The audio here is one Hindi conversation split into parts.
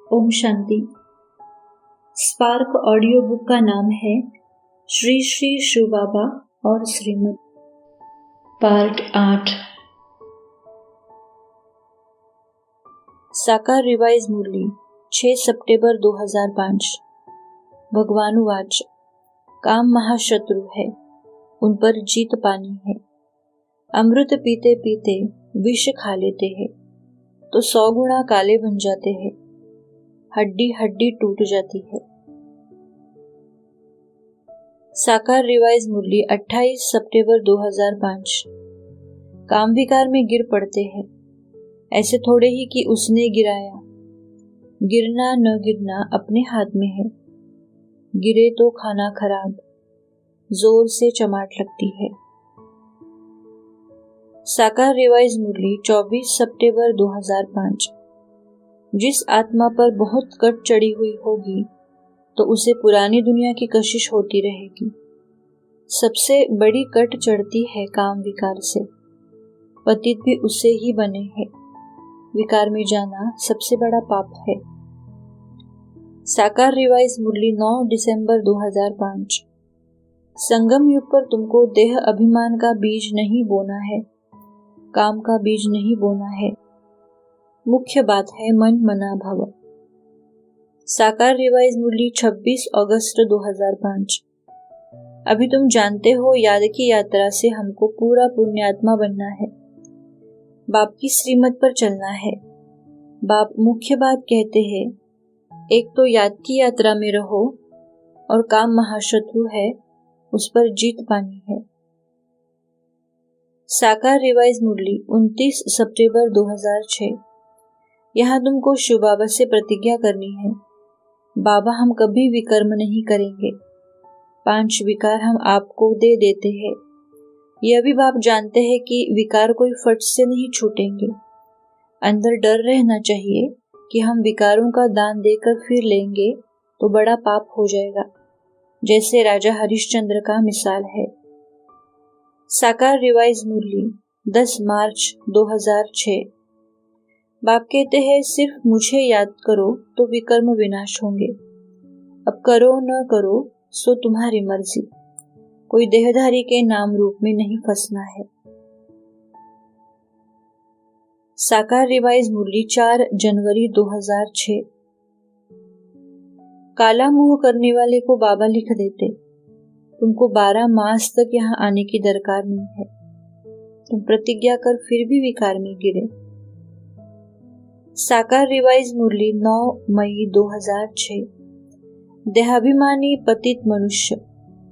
Om Shanti. Spark audio book का नाम है श्री श्री शिव बाबा और श्रीमत, पार्ट 8। साकार रिवाइज मुरली 6 सितंबर 2005। भगवान वाच, काम महाशत्रु है, उन पर जीत पानी है। अमृत पीते पीते विष खा लेते हैं तो 100 गुना काले बन जाते हैं, हड्डी हड्डी टूट जाती है। साकार रिवाइज मुरली 28 सितंबर 2005। काम विकार में गिर पड़ते हैं, ऐसे थोड़े ही कि उसने गिराया। गिरना न गिरना अपने हाथ में है, गिरे तो खाना खराब, जोर से चमाट लगती है। साकार रिवाइज मुरली 24 सितंबर 2005। जिस आत्मा पर बहुत कट चढ़ी हुई होगी तो उसे पुरानी दुनिया की कशिश होती रहेगी। सबसे बड़ी कट चढ़ती है काम विकार से, पतित भी उससे ही बने हैं। विकार में जाना सबसे बड़ा पाप है। साकार रिवाइज मुरली 9 दिसंबर 2005। संगम युग पर तुमको देह अभिमान का बीज नहीं बोना है, काम का बीज नहीं बोना है। मुख्य बात है मन मना भव। साकार रिवाइज मुरली 26 अगस्त 2005। अभी तुम जानते हो याद की यात्रा से हमको पूरा पुण्यात्मा बनना है, बाप की श्रीमत पर चलना है। बाप मुख्य बात कहते हैं, एक तो याद की यात्रा में रहो और काम महाशत्रु है, उस पर जीत पानी है। साकार रिवाइज मुरली 29 सितंबर 2006। यहाँ तुमको शिव बाबा से प्रतिज्ञा करनी है, बाबा हम कभी विकर्म नहीं करेंगे। 5 विकार हम आपको दे देते हैं। यह भी बाप जानते हैं कि विकार कोई फट से नहीं छूटेंगे। अंदर डर रहना चाहिए कि हम विकारों का दान देकर फिर लेंगे तो बड़ा पाप हो जाएगा, जैसे राजा हरिश्चंद्र का मिसाल है। साकार रिवाइज मुरली 10 मार्च 2006। बाप कहते हैं सिर्फ मुझे याद करो तो विकर्म विनाश होंगे। अब करो न करो सो तुम्हारी मर्जी, कोई देहधारी के नाम रूप में नहीं फंसना है। साकार रिवाइज मुरली 4 जनवरी 2006। काला मुंह करने वाले को बाबा लिख देते, तुमको 12 मास तक यहाँ आने की दरकार नहीं है। तुम प्रतिज्ञा कर फिर भी विकार में गिरे। साकार रिवाइज मुरली 9 मई 2006। देहाभिमानी पतित मनुष्य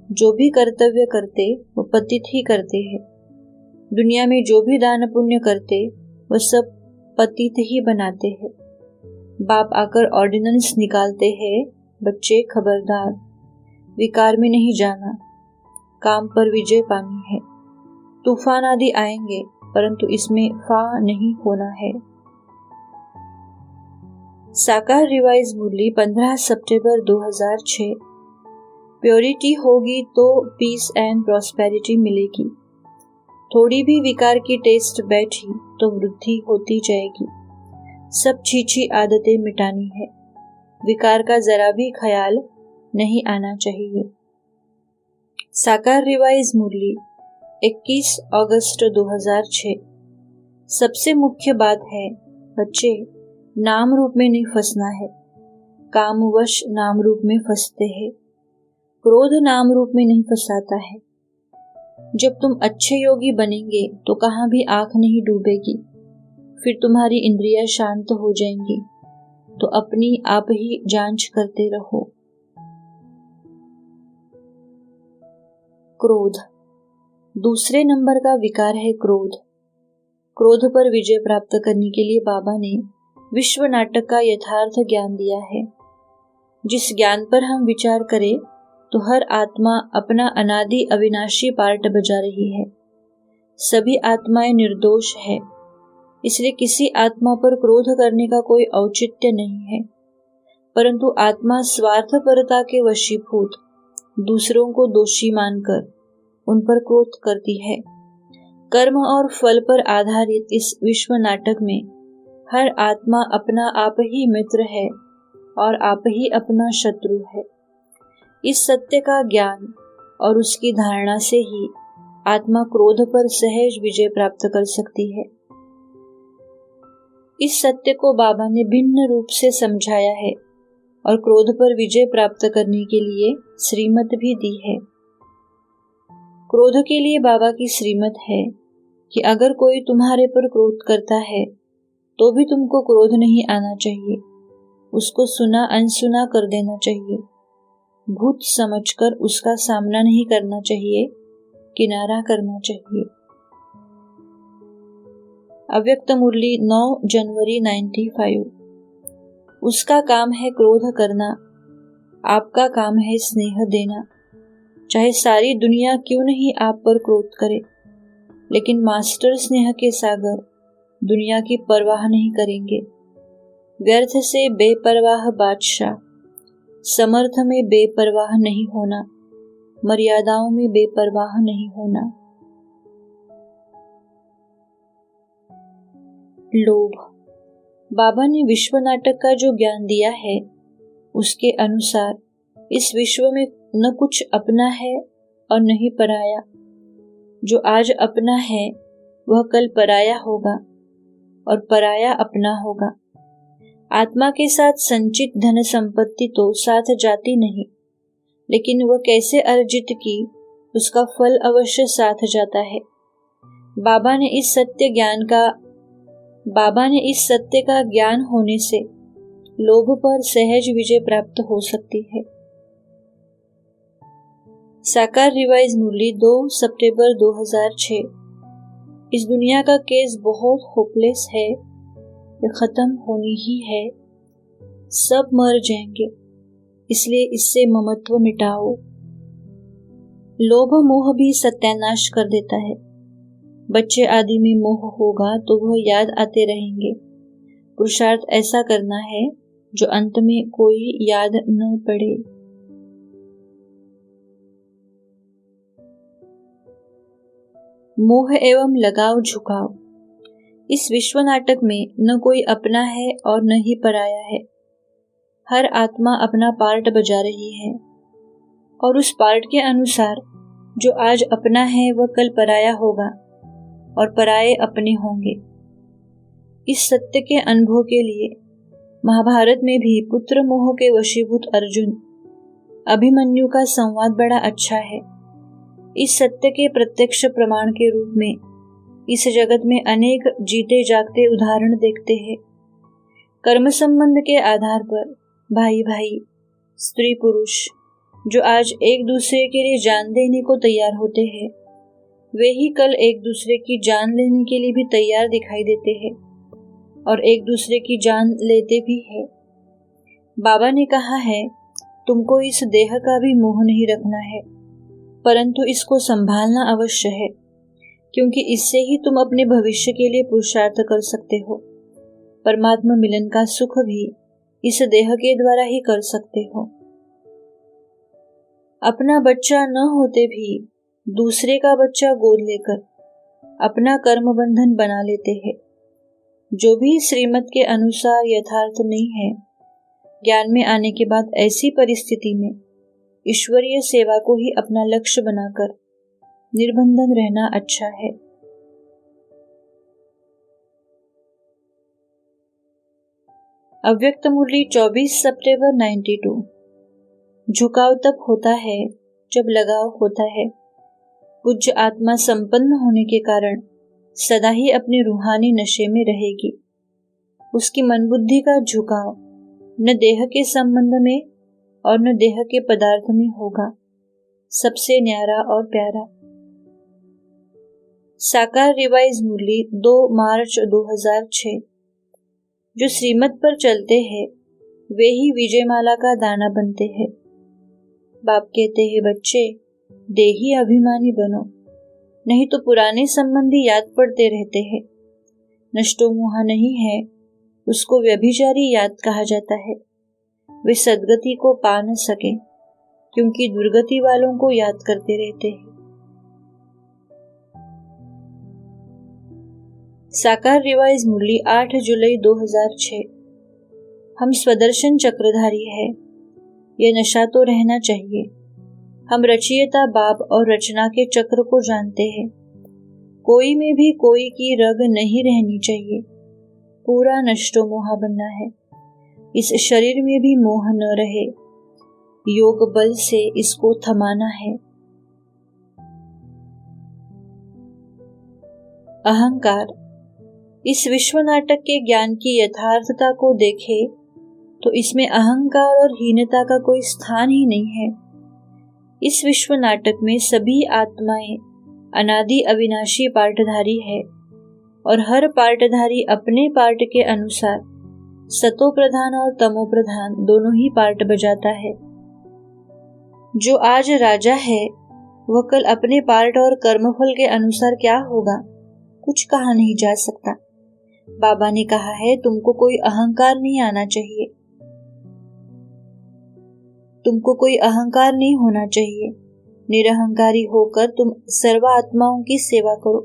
जो भी कर्तव्य करते वो पतित ही करते हैं। दुनिया में जो भी दान पुण्य करते वो सब पतित ही बनाते हैं। बाप आकर ऑर्डिनेंस निकालते हैं, बच्चे खबरदार, विकार में नहीं जाना, काम पर विजय पानी है। तूफान आदि आएंगे परंतु इसमें फा नहीं होना है। साकार रिवाइज मुरली 15 सितंबर 2006। प्योरिटी होगी तो पीस एंड प्रॉस्पेरिटी मिलेगी। थोड़ी भी विकार की टेस्ट बैठी तो वृद्धि होती जाएगी। सब छीछी आदतें मिटानी है, विकार का जरा भी ख्याल नहीं आना चाहिए। साकार रिवाइज मुरली 21 अगस्त 2006। सबसे मुख्य बात है बच्चे, नाम रूप में नहीं फंसना है। कामवश नाम रूप में फंसते हैं, क्रोध नाम रूप में नहीं फंसाता है। जब तुम अच्छे योगी बनेंगे तो कहाँ भी आंख नहीं डूबेगी, फिर तुम्हारी इंद्रियां शांत हो जाएंगी, तो अपनी आप ही जांच करते रहो। क्रोध दूसरे नंबर का विकार है। क्रोध पर विजय प्राप्त करने के लिए बाबा ने विश्व नाटक का यथार्थ ज्ञान दिया है। जिस ज्ञान पर हम विचार करें तो हर आत्मा अपना अनादि अविनाशी पार्ट बजा रही है। सभी आत्माएं निर्दोष है, इसलिए किसी आत्मा पर क्रोध करने का कोई औचित्य नहीं है। परंतु आत्मा स्वार्थपरता के वशीभूत दूसरों को दोषी मानकर उन पर क्रोध करती है। कर्म और फल पर आधारित इस विश्व नाटक में हर आत्मा अपना आप ही मित्र है और आप ही अपना शत्रु है। इस सत्य का ज्ञान और उसकी धारणा से ही आत्मा क्रोध पर सहज विजय प्राप्त कर सकती है। इस सत्य को बाबा ने भिन्न रूप से समझाया है और क्रोध पर विजय प्राप्त करने के लिए श्रीमत भी दी है। क्रोध के लिए बाबा की श्रीमत है कि अगर कोई तुम्हारे पर क्रोध करता है तो भी तुमको क्रोध नहीं आना चाहिए, उसको सुना अनसुना कर देना चाहिए, भूत समझकर उसका सामना नहीं करना चाहिए, किनारा करना चाहिए। अव्यक्त मुरली 9 जनवरी 95। उसका काम है क्रोध करना, आपका काम है स्नेह देना। चाहे सारी दुनिया क्यों नहीं आप पर क्रोध करे, लेकिन मास्टर स्नेह के सागर दुनिया की परवाह नहीं करेंगे। व्यर्थ से बेपरवाह बादशाह, समर्थ में बेपरवाह नहीं होना, मर्यादाओं में बेपरवाह नहीं होना। लोभ। बाबा ने विश्व नाटक का जो ज्ञान दिया है उसके अनुसार इस विश्व में न कुछ अपना है और न ही पराया। जो आज अपना है वह कल पराया होगा और पराया अपना होगा। आत्मा के साथ संचित धन संपत्ति तो साथ जाती नहीं, लेकिन वह कैसे अर्जित की उसका फल अवश्य साथ जाता है। बाबा ने इस सत्य का ज्ञान होने से लोभ पर सहज विजय प्राप्त हो सकती है। साकार रिवाइज मुरली 2 सितंबर 2006। इस दुनिया का केस बहुत होपलेस है, ये खत्म होनी ही है, सब मर जाएंगे, इसलिए इससे ममत्व मिटाओ। लोभ मोह भी सत्यानाश कर देता है। बच्चे आदि में मोह होगा तो वह याद आते रहेंगे। पुरुषार्थ ऐसा करना है जो अंत में कोई याद न पड़े। मोह एवं लगाव झुकाव। इस विश्व नाटक में न कोई अपना है और न ही पराया है। हर आत्मा अपना पार्ट बजा रही है और उस पार्ट के अनुसार जो आज अपना है वह कल पराया होगा और पराये अपने होंगे। इस सत्य के अनुभव के लिए महाभारत में भी पुत्र मोह के वशीभूत अर्जुन अभिमन्यु का संवाद बड़ा अच्छा है। इस सत्य के प्रत्यक्ष प्रमाण के रूप में इस जगत में अनेक जीते जागते उदाहरण देखते हैं। कर्म संबंध के आधार पर भाई भाई, स्त्री पुरुष जो आज एक दूसरे के लिए जान देने को तैयार होते हैं, वे ही कल एक दूसरे की जान लेने के लिए भी तैयार दिखाई देते हैं और एक दूसरे की जान लेते भी हैं। बाबा ने कहा है, तुमको इस देह का भी मोह नहीं रखना है, परंतु इसको संभालना अवश्य है, क्योंकि इससे ही तुम अपने भविष्य के लिए पुरुषार्थ कर सकते हो। परमात्मा मिलन का सुख भी इस देह के द्वारा ही कर सकते हो। अपना बच्चा न होते भी दूसरे का बच्चा गोद लेकर अपना कर्म बंधन बना लेते हैं। जो भी श्रीमत के अनुसार यथार्थ नहीं है, ज्ञान में आने के बाद ऐसी परिस्थिति में ईश्वरीय सेवा को ही अपना लक्ष्य बनाकर निर्बंधन रहना अच्छा है। अव्यक्त मुरली 24 सितंबर 92। झुकाव तब होता है जब लगाव होता है। पूज्य आत्मा संपन्न होने के कारण सदा ही अपने रूहानी नशे में रहेगी। उसकी मन बुद्धि का झुकाव न देह के संबंध में और न देह के पदार्थ में होगा, सबसे न्यारा और प्यारा। साकार रिवाइज मुरली 2 मार्च 2006। जो श्रीमत पर चलते हैं वे ही विजयमाला का दाना बनते हैं। बाप कहते हैं, बच्चे देही अभिमानी बनो, नहीं तो पुराने संबंधी याद पड़ते रहते हैं। नष्टो मोह नहीं है, उसको व्यभिचारी याद कहा जाता है। वे सद्गति को पा न सके क्योंकि दुर्गति वालों को याद करते रहते हैं। साकार रिवाइज मुरली 8 जुलाई 2006। हम स्वदर्शन चक्रधारी है, यह नशा तो रहना चाहिए। हम रचयिता बाप और रचना के चक्र को जानते हैं। कोई में भी कोई की रग नहीं रहनी चाहिए। पूरा नष्टो मोहा बनना है। इस शरीर में भी मोह न रहे। योग बल से इसको थमाना है। अहंकार। इस विश्व नाटक के ज्ञान की यथार्थता को देखे तो इसमें अहंकार और हीनता का कोई स्थान ही नहीं है। इस विश्व नाटक में सभी आत्माएं अनादि अविनाशी पार्टधारी है और हर पार्टधारी अपने पार्ट के अनुसार सतो प्रधान और तमो प्रधान दोनों ही पार्ट बजाता है। जो आज राजा है वह कल अपने पार्ट और कर्मफल के अनुसार क्या होगा, कुछ कहा नहीं जा सकता। बाबा ने कहा है तुमको कोई अहंकार नहीं आना चाहिए, तुमको कोई अहंकार नहीं होना चाहिए। निरहंकारी होकर तुम सर्व आत्माओं की सेवा करो।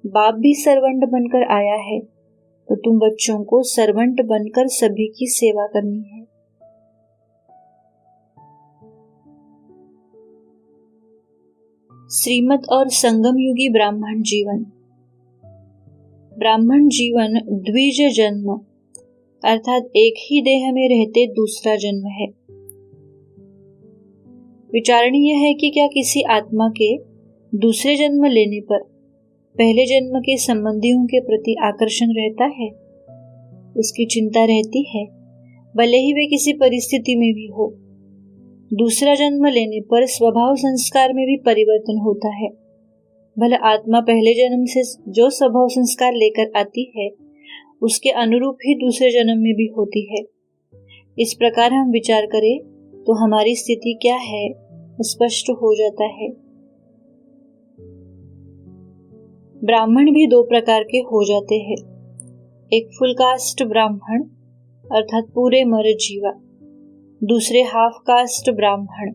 बाप भी सर्वंट बनकर आया है तो तुम बच्चों को सर्वंट बनकर सभी की सेवा करनी है। श्रीमत और संगम युगी ब्राह्मण जीवन। ब्राह्मण जीवन द्विज जन्म अर्थात एक ही देह में रहते दूसरा जन्म है। विचारणीय है कि क्या किसी आत्मा के दूसरे जन्म लेने पर पहले जन्म के संबंधियों के प्रति आकर्षण रहता है, उसकी चिंता रहती है, भले ही वे किसी परिस्थिति में भी हो। दूसरा जन्म लेने पर स्वभाव संस्कार में भी परिवर्तन होता है। भला आत्मा पहले जन्म से जो स्वभाव संस्कार लेकर आती है उसके अनुरूप ही दूसरे जन्म में भी होती है। इस प्रकार हम विचार करें तो हमारी स्थिति क्या है स्पष्ट हो जाता है। ब्राह्मण भी दो प्रकार के हो जाते हैं। एक फुल कास्ट ब्राह्मण अर्थात पूरे मर जीवा, दूसरे हाफ कास्ट ब्राह्मण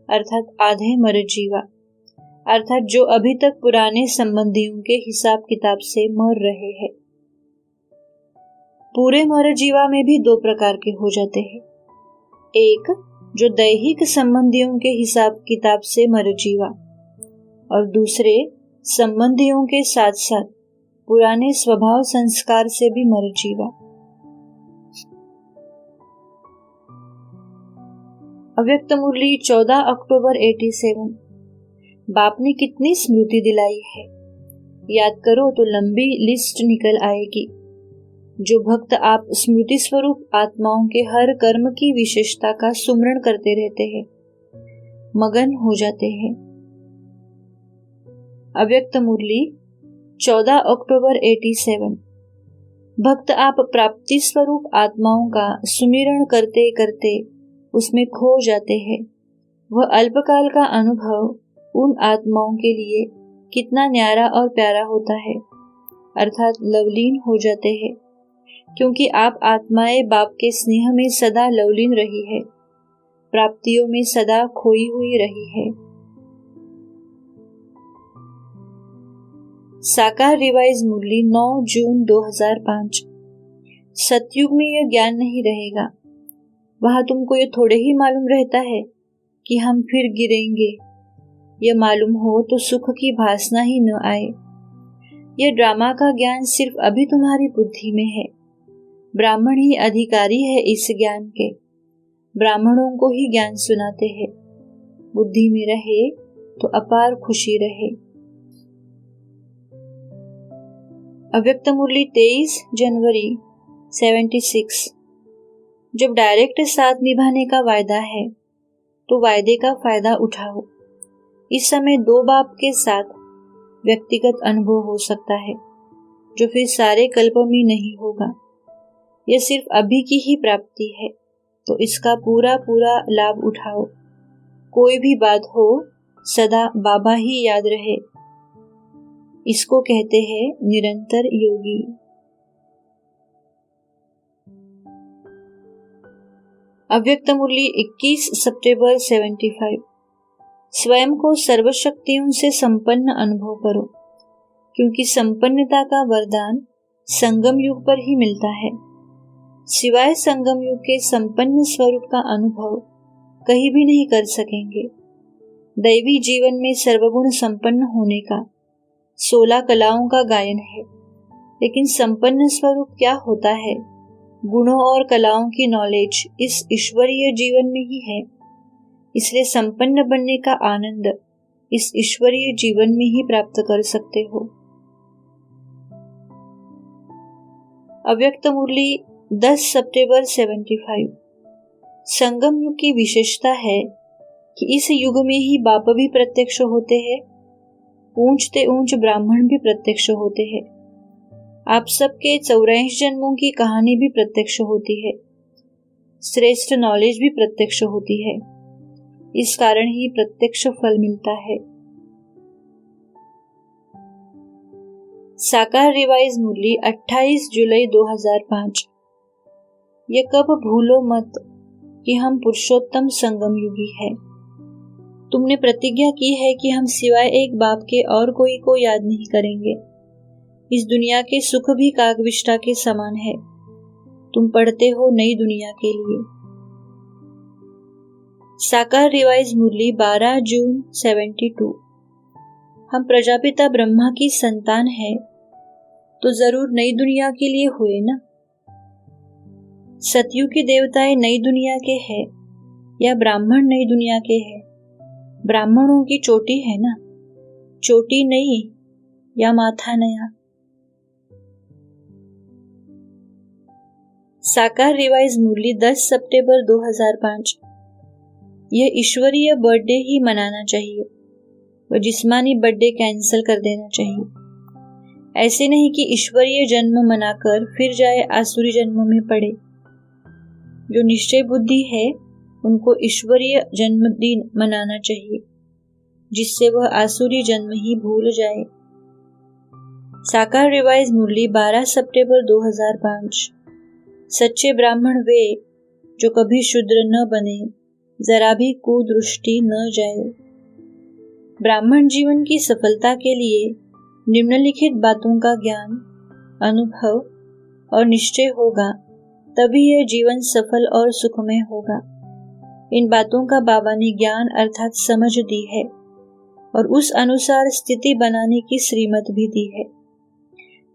अर्थात आधे मर जीवा, अर्थात जो अभी तक पुराने संबंधियों के हिसाब किताब से मर रहे हैं। पूरे मर जीवा में भी दो प्रकार के हो जाते हैं। एक जो दैहिक संबंधियों के हिसाब किताब से मर जीवा और दूसरे संबंधियों के साथ साथ पुराने स्वभाव संस्कार से भी मर जीवा। अव्यक्त मुरली 14 अक्टूबर 87। बाप ने कितनी स्मृति दिलाई है, याद करो तो लंबी लिस्ट निकल आएगी। जो भक्त आप स्मृति स्वरूप आत्माओं के हर कर्म की विशेषता का सुमरण करते रहते हैं, मगन हो जाते हैं। अव्यक्त मुरली 14 अक्टूबर 87। भक्त आप प्राप्ति स्वरूप आत्माओं का सुमिरण करते करते उसमें खो जाते हैं। वह अल्पकाल का अनुभव उन आत्माओं के लिए कितना न्यारा और प्यारा होता है, अर्थात लवलीन हो जाते हैं, क्योंकि आप आत्माएं बाप के स्नेह में सदा लवलीन रही है, प्राप्तियों में सदा खोई हुई रही है। साकार रिवाइज मुरली 9 जून 2005। सतयुग में यह ज्ञान नहीं रहेगा। वहां तुमको ये थोड़े ही मालूम रहता है कि हम फिर गिरेंगे। यह मालूम हो तो सुख की भासना ही न आए। यह ड्रामा का ज्ञान सिर्फ अभी तुम्हारी बुद्धि में है। ब्राह्मण ही अधिकारी है इस ज्ञान के। ब्राह्मणों को ही ज्ञान सुनाते हैं। बुद्धि में रहे तो अपार खुशी रहे। अव्यक्त मुरली 23 जनवरी 76। जब डायरेक्ट साथ निभाने का वायदा है तो वायदे का फायदा उठाओ। इस समय दो बाप के साथ व्यक्तिगत अनुभव हो सकता है जो फिर सारे कल्पों में नहीं होगा। यह सिर्फ अभी की ही प्राप्ति है तो इसका पूरा पूरा लाभ उठाओ। कोई भी बात हो सदा बाबा ही याद रहे। इसको कहते हैं निरंतर योगी। अव्यक्त मुरली 21 सितंबर 75। स्वयं को सर्वशक्तियों से संपन्न अनुभव करो, क्योंकि संपन्नता का वरदान संगम युग पर ही मिलता है। सिवाय संगम युग के संपन्न स्वरूप का अनुभव कहीं भी नहीं कर सकेंगे। दैवी जीवन में सर्वगुण संपन्न होने का 16 कलाओं का गायन है, लेकिन संपन्न स्वरूप क्या होता है? गुणों और कलाओं की नॉलेज इस ईश्वरीय जीवन में ही है। इसलिए संपन्न बनने का आनंद इस ईश्वरीय जीवन में ही प्राप्त कर सकते हो। अव्यक्त मुरली 10 सितंबर 75। संगम युग की विशेषता है कि इस युग में ही बाप भी प्रत्यक्ष होते हैं, ऊंचते ऊंच ब्राह्मण भी प्रत्यक्ष होते हैं। आप सबके 84 जन्मों की कहानी भी प्रत्यक्ष होती है, श्रेष्ठ नॉलेज भी प्रत्यक्ष होती है। इस कारण ही प्रत्यक्ष फल मिलता है। साकार रिवाइज मुरली 28 जुलाई 2005। ये कब भूलो मत कि हम पुरुषोत्तम संगम युगी है। तुमने प्रतिज्ञा की है कि हम सिवाय एक बाप के और कोई को याद नहीं करेंगे। इस दुनिया के सुख भी कागविष्टा के समान है। तुम पढ़ते हो नई दुनिया के लिए। साकार रिवाइज मुरली 12 जून 72। हम प्रजापिता ब्रह्मा की संतान है, तो जरूर नई दुनिया के लिए हुए ना। सतयुग के देवताएं नई दुनिया के हैं या ब्राह्मण नई दुनिया के हैं? ब्राह्मणों की चोटी है ना, चोटी नहीं या माथा नया। साकार रिवाइज मुरली 10 सितंबर 2005। यह ईश्वरीय बर्थडे ही मनाना चाहिए और जिस्मानी बर्थडे कैंसिल कर देना चाहिए। ऐसे नहीं कि ईश्वरीय जन्म मनाकर फिर जाए आसुरी जन्म में पड़े। जो निश्चय बुद्धि है उनको ईश्वरीय जन्मदिन मनाना चाहिए, जिससे वह आसुरी जन्म ही भूल जाए। साकार रिवाइज मुरली 12 सितंबर 2005। सच्चे ब्राह्मण वे जो कभी शूद्र न बने, जरा भी कुदृष्टि न जाए। ब्राह्मण जीवन की सफलता के लिए निम्नलिखित बातों का ज्ञान, अनुभव और निश्चय होगा, तभी यह जीवन सफल और सुखमय होगा। इन बातों का बाबा ने ज्ञान अर्थात समझ दी है और उस अनुसार स्थिति बनाने की श्रीमत भी दी है।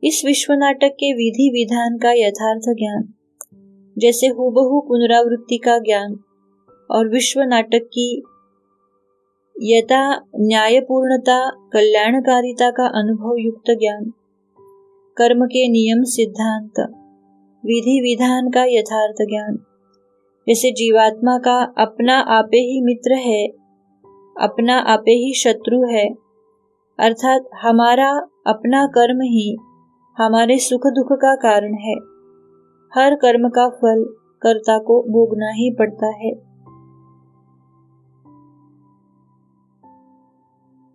इस विश्व नाटक के विधि विधान का यथार्थ ज्ञान, जैसे हूबहू पुनरावृत्ति का ज्ञान और विश्व नाटक की यथा न्यायपूर्णता कल्याणकारिता का अनुभव युक्त ज्ञान, कर्म के नियम सिद्धांत विधि विधान का यथार्थ ज्ञान, जैसे जीवात्मा का अपना आपे ही मित्र है, अपना आपे ही शत्रु है, अर्थात हमारा अपना कर्म ही हमारे सुख दुख का कारण है। हर कर्म का फल कर्ता को भोगना ही पड़ता है।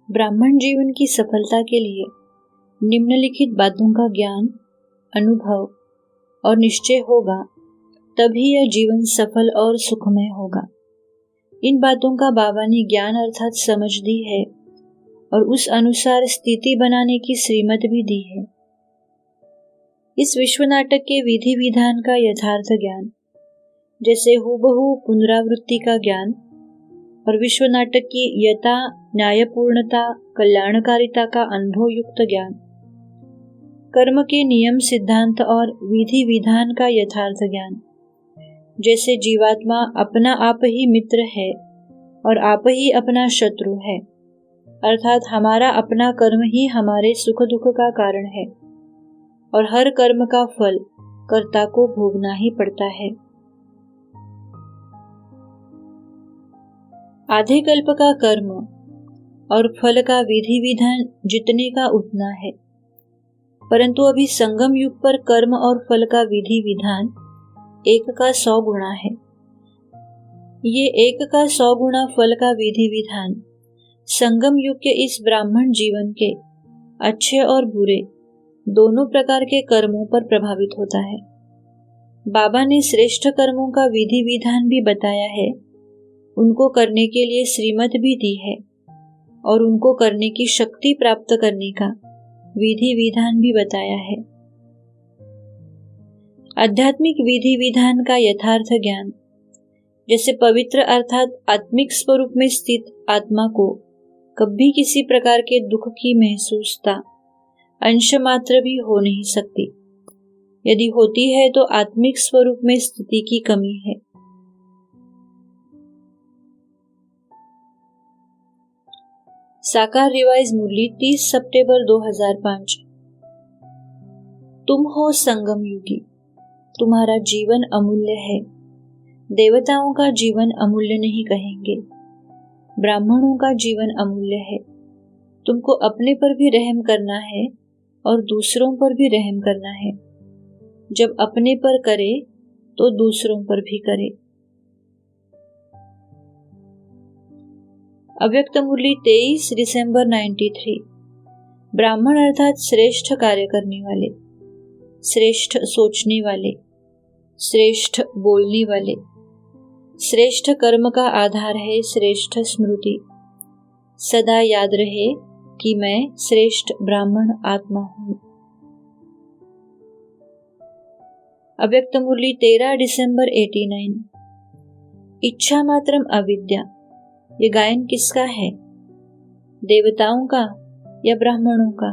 ब्राह्मण जीवन की सफलता के लिए निम्नलिखित बातों का ज्ञान, अनुभव और निश्चय होगा, तभी यह जीवन सफल और सुखमय होगा। इन बातों का बाबा ने ज्ञान अर्थात समझ दी है और उस अनुसार स्थिति बनाने की श्रीमत भी दी है। इस विश्व नाटक के विधि विधान का यथार्थ ज्ञान, जैसे हूबहू पुनरावृत्ति का ज्ञान और विश्व नाटक की यथा न्यायपूर्णता कल्याणकारिता का अनुभव युक्त ज्ञान, कर्म के नियम सिद्धांत और विधि विधान का यथार्थ ज्ञान, जैसे जीवात्मा अपना आप ही मित्र है और आप ही अपना शत्रु है, अर्थात हमारा अपना कर्म ही हमारे सुख दुख का कारण है और हर कर्म का फल कर्ता को भोगना ही पड़ता है। आधे कल्प का कर्म और फल का विधि विधान जितने का उतना है, परंतु अभी संगम युग पर कर्म और फल का विधि विधान 1 का 100 गुणा है। ये 1 का 100 गुणा फल का विधि विधान संगम युग के इस ब्राह्मण जीवन के अच्छे और बुरे दोनों प्रकार के कर्मों पर प्रभावित होता है। बाबा ने श्रेष्ठ कर्मों का विधि विधान भी बताया है, उनको करने के लिए श्रीमत भी दी है और उनको करने की शक्ति प्राप्त करने का विधि विधान भी बताया है। आध्यात्मिक विधि विधान का यथार्थ ज्ञान, जैसे पवित्र अर्थात आत्मिक स्वरूप में स्थित आत्मा को कभी किसी प्रकार के दुख की महसूसता अंश मात्र भी हो नहीं सकती। यदि होती है तो आत्मिक स्वरूप में स्थिति की कमी है। साकार रिवाइज मुरली 30 सितंबर 2005। तुम हो संगम युगी, तुम्हारा जीवन अमूल्य है। देवताओं का जीवन अमूल्य नहीं कहेंगे, ब्राह्मणों का जीवन अमूल्य है। तुमको अपने पर भी रहम करना है और दूसरों पर भी रहम करना है। जब अपने पर करे तो दूसरों पर भी करे। अव्यक्त मुरली 23 दिसंबर 93। ब्राह्मण अर्थात श्रेष्ठ कार्य करने वाले, श्रेष्ठ सोचने वाले, श्रेष्ठ बोलने वाले। श्रेष्ठ कर्म का आधार है श्रेष्ठ स्मृति। सदा याद रहे कि मैं श्रेष्ठ ब्राह्मण आत्मा हूं। अव्यक्त मुरली 13 दिसंबर 89। इच्छा मात्रम अविद्या, ये गायन किसका है? देवताओं का या ब्राह्मणों का?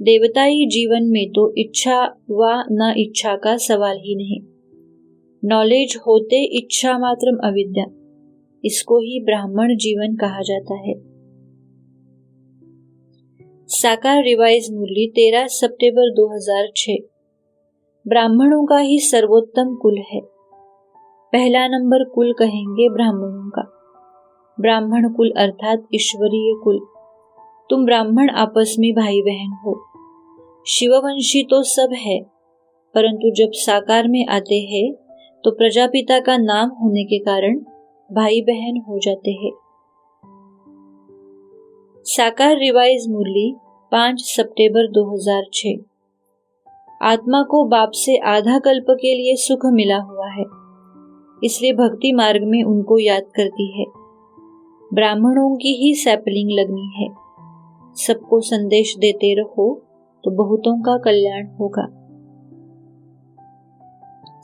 देवताई जीवन में तो इच्छा व न इच्छा का सवाल ही नहीं। नॉलेज होते इच्छा मात्रम अविद्या, इसको ही ब्राह्मण जीवन कहा जाता है। साकार रिवाइज मुरली 13 सितंबर 2006। ब्राह्मणों का ही सर्वोत्तम कुल है। पहला नंबर कुल कहेंगे ब्राह्मणों का। ब्राह्मण कुल अर्थात ईश्वरीय कुल। तुम ब्राह्मण आपस में भाई बहन हो। शिववंशी तो सब है, परंतु जब साकार में आते हैं तो प्रजापिता का नाम होने के कारण भाई बहन हो जाते हैं। साकार रिवाइज मुरली 5 सितंबर 2006। आत्मा को बाप से आधा कल्प के लिए सुख मिला हुआ है, इसलिए भक्ति मार्ग में उनको याद करती है। ब्राह्मणों की ही सैपलिंग लगनी है। सबको संदेश देते रहो तो बहुतों का कल्याण होगा।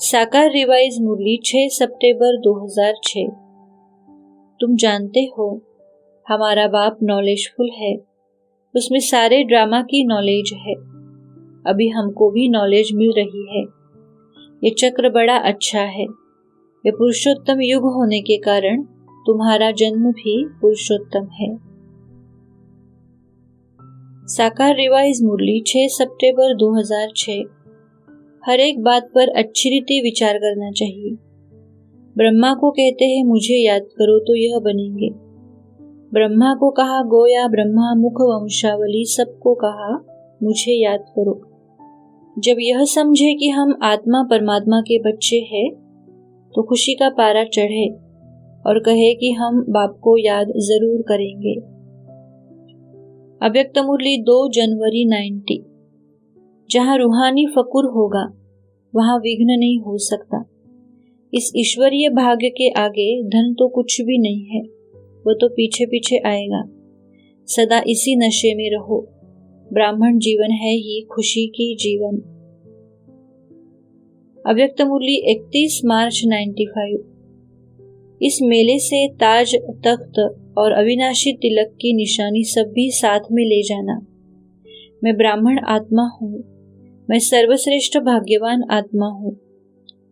साकार रिवाइज मुरली 6 सितंबर 2006। तुम जानते हो हमारा बाप नॉलेजफुल है, उसमें सारे ड्रामा की नॉलेज है। अभी हमको भी नॉलेज मिल रही है। ये चक्र बड़ा अच्छा है। ये पुरुषोत्तम युग होने के कारण तुम्हारा जन्म भी पुरुषोत्तम है। साकार रिवाइज मुरली 6 सितंबर 2006। हर एक बात पर अच्छी रीति विचार करना चाहिए। ब्रह्मा को कहते हैं मुझे याद करो तो यह बनेंगे। ब्रह्मा को कहा गोया ब्रह्मा मुख वंशावली, सबको कहा मुझे याद करो। जब यह समझे कि हम आत्मा परमात्मा के बच्चे हैं तो खुशी का पारा चढ़े और कहे कि हम बाप को याद जरूर करेंगे। अव्यक्त मुरली 2 जनवरी 90। जहाँ रूहानी फकुर होगा वहाँ विघ्न नहीं हो सकता। इस ईश्वरीय भाग्य के आगे धन तो कुछ भी नहीं है, वो तो पीछे पीछे आएगा। सदा इसी नशे में रहो। ब्राह्मण जीवन है ही खुशी की जीवन। अव्यक्त मुरली 31 मार्च 95। इस मेले से ताज, तख्त और अविनाशी तिलक की निशानी सब भी साथ में ले जाना। मैं ब्राह्मण आत्मा हूँ, मैं सर्वश्रेष्ठ भाग्यवान आत्मा हूँ।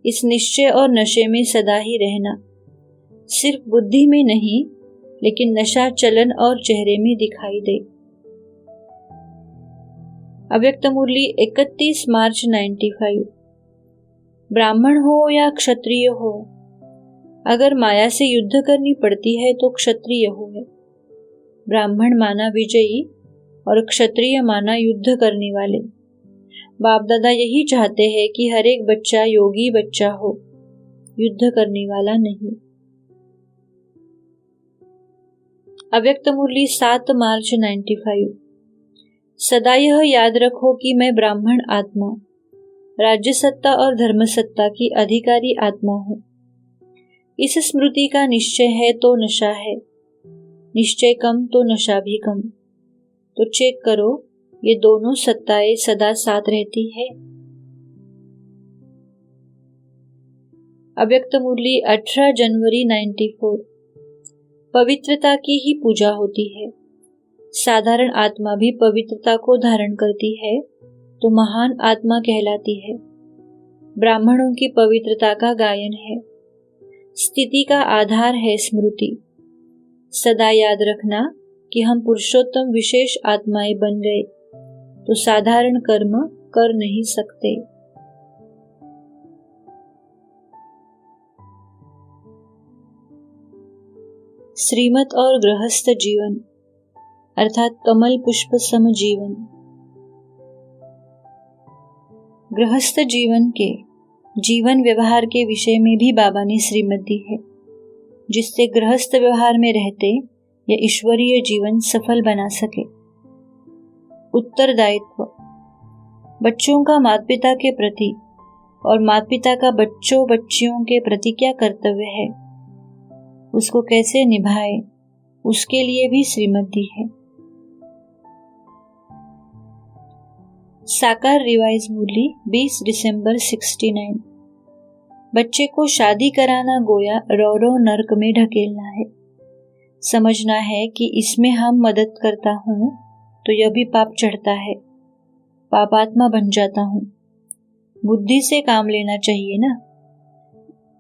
इस निश्चय और नशे में सदा ही रहना। सिर्फ बुद्धि में नहीं, लेकिन नशा चलन और चेहरे में दिखाई दे। अव्यक्त मुरली 31 मार्च 95। ब्राह्मण हो या क्षत्रिय हो, अगर माया से युद्ध करनी पड़ती है तो क्षत्रिय हो है। ब्राह्मण माना विजयी और क्षत्रिय माना युद्ध करने वाले। बाप दादा यही चाहते हैं कि हर एक बच्चा योगी बच्चा हो, युद्ध करने वाला नहीं। अव्यक्त मुरली 7 मार्च 95। सदा यह याद रखो कि मैं ब्राह्मण आत्मा, राज्य सत्ता और धर्म सत्ता की अधिकारी आत्मा हूँ। इस स्मृति का निश्चय है तो नशा है, निश्चय कम तो नशा भी कम। तो चेक करो ये दोनों सत्ताएं सदा साथ रहती है। अव्यक्त मुरली 18 जनवरी 94। पवित्रता की ही पूजा होती है। साधारण आत्मा भी पवित्रता को धारण करती है तो महान आत्मा कहलाती है। ब्राह्मणों की पवित्रता का गायन है। स्थिति का आधार है स्मृति। सदा याद रखना कि हम पुरुषोत्तम विशेष आत्माएं बन गए तो साधारण कर्म कर नहीं सकते। श्रीमत और गृहस्थ जीवन अर्थात कमल पुष्प सम जीवन। गृहस्थ जीवन के जीवन व्यवहार के विषय में भी बाबा ने श्रीमत दी है, जिससे गृहस्थ व्यवहार में रहते या ईश्वरीय जीवन सफल बना सके। उत्तरदायित्व बच्चों का माता पिता के प्रति और माता पिता का बच्चों बच्चियों के प्रति क्या कर्तव्य है, उसको कैसे निभाए, उसके लिए भी श्रीमत दी है। साकार रिवाइज मुरली 20 दिसंबर 69। बच्चे को शादी कराना गोया रो नरक में ढकेलना है। समझना है कि इसमें हम मदद करता हूँ तो यह भी पाप चढ़ता है, पापात्मा बन जाता हूँ। बुद्धि से काम लेना चाहिए ना।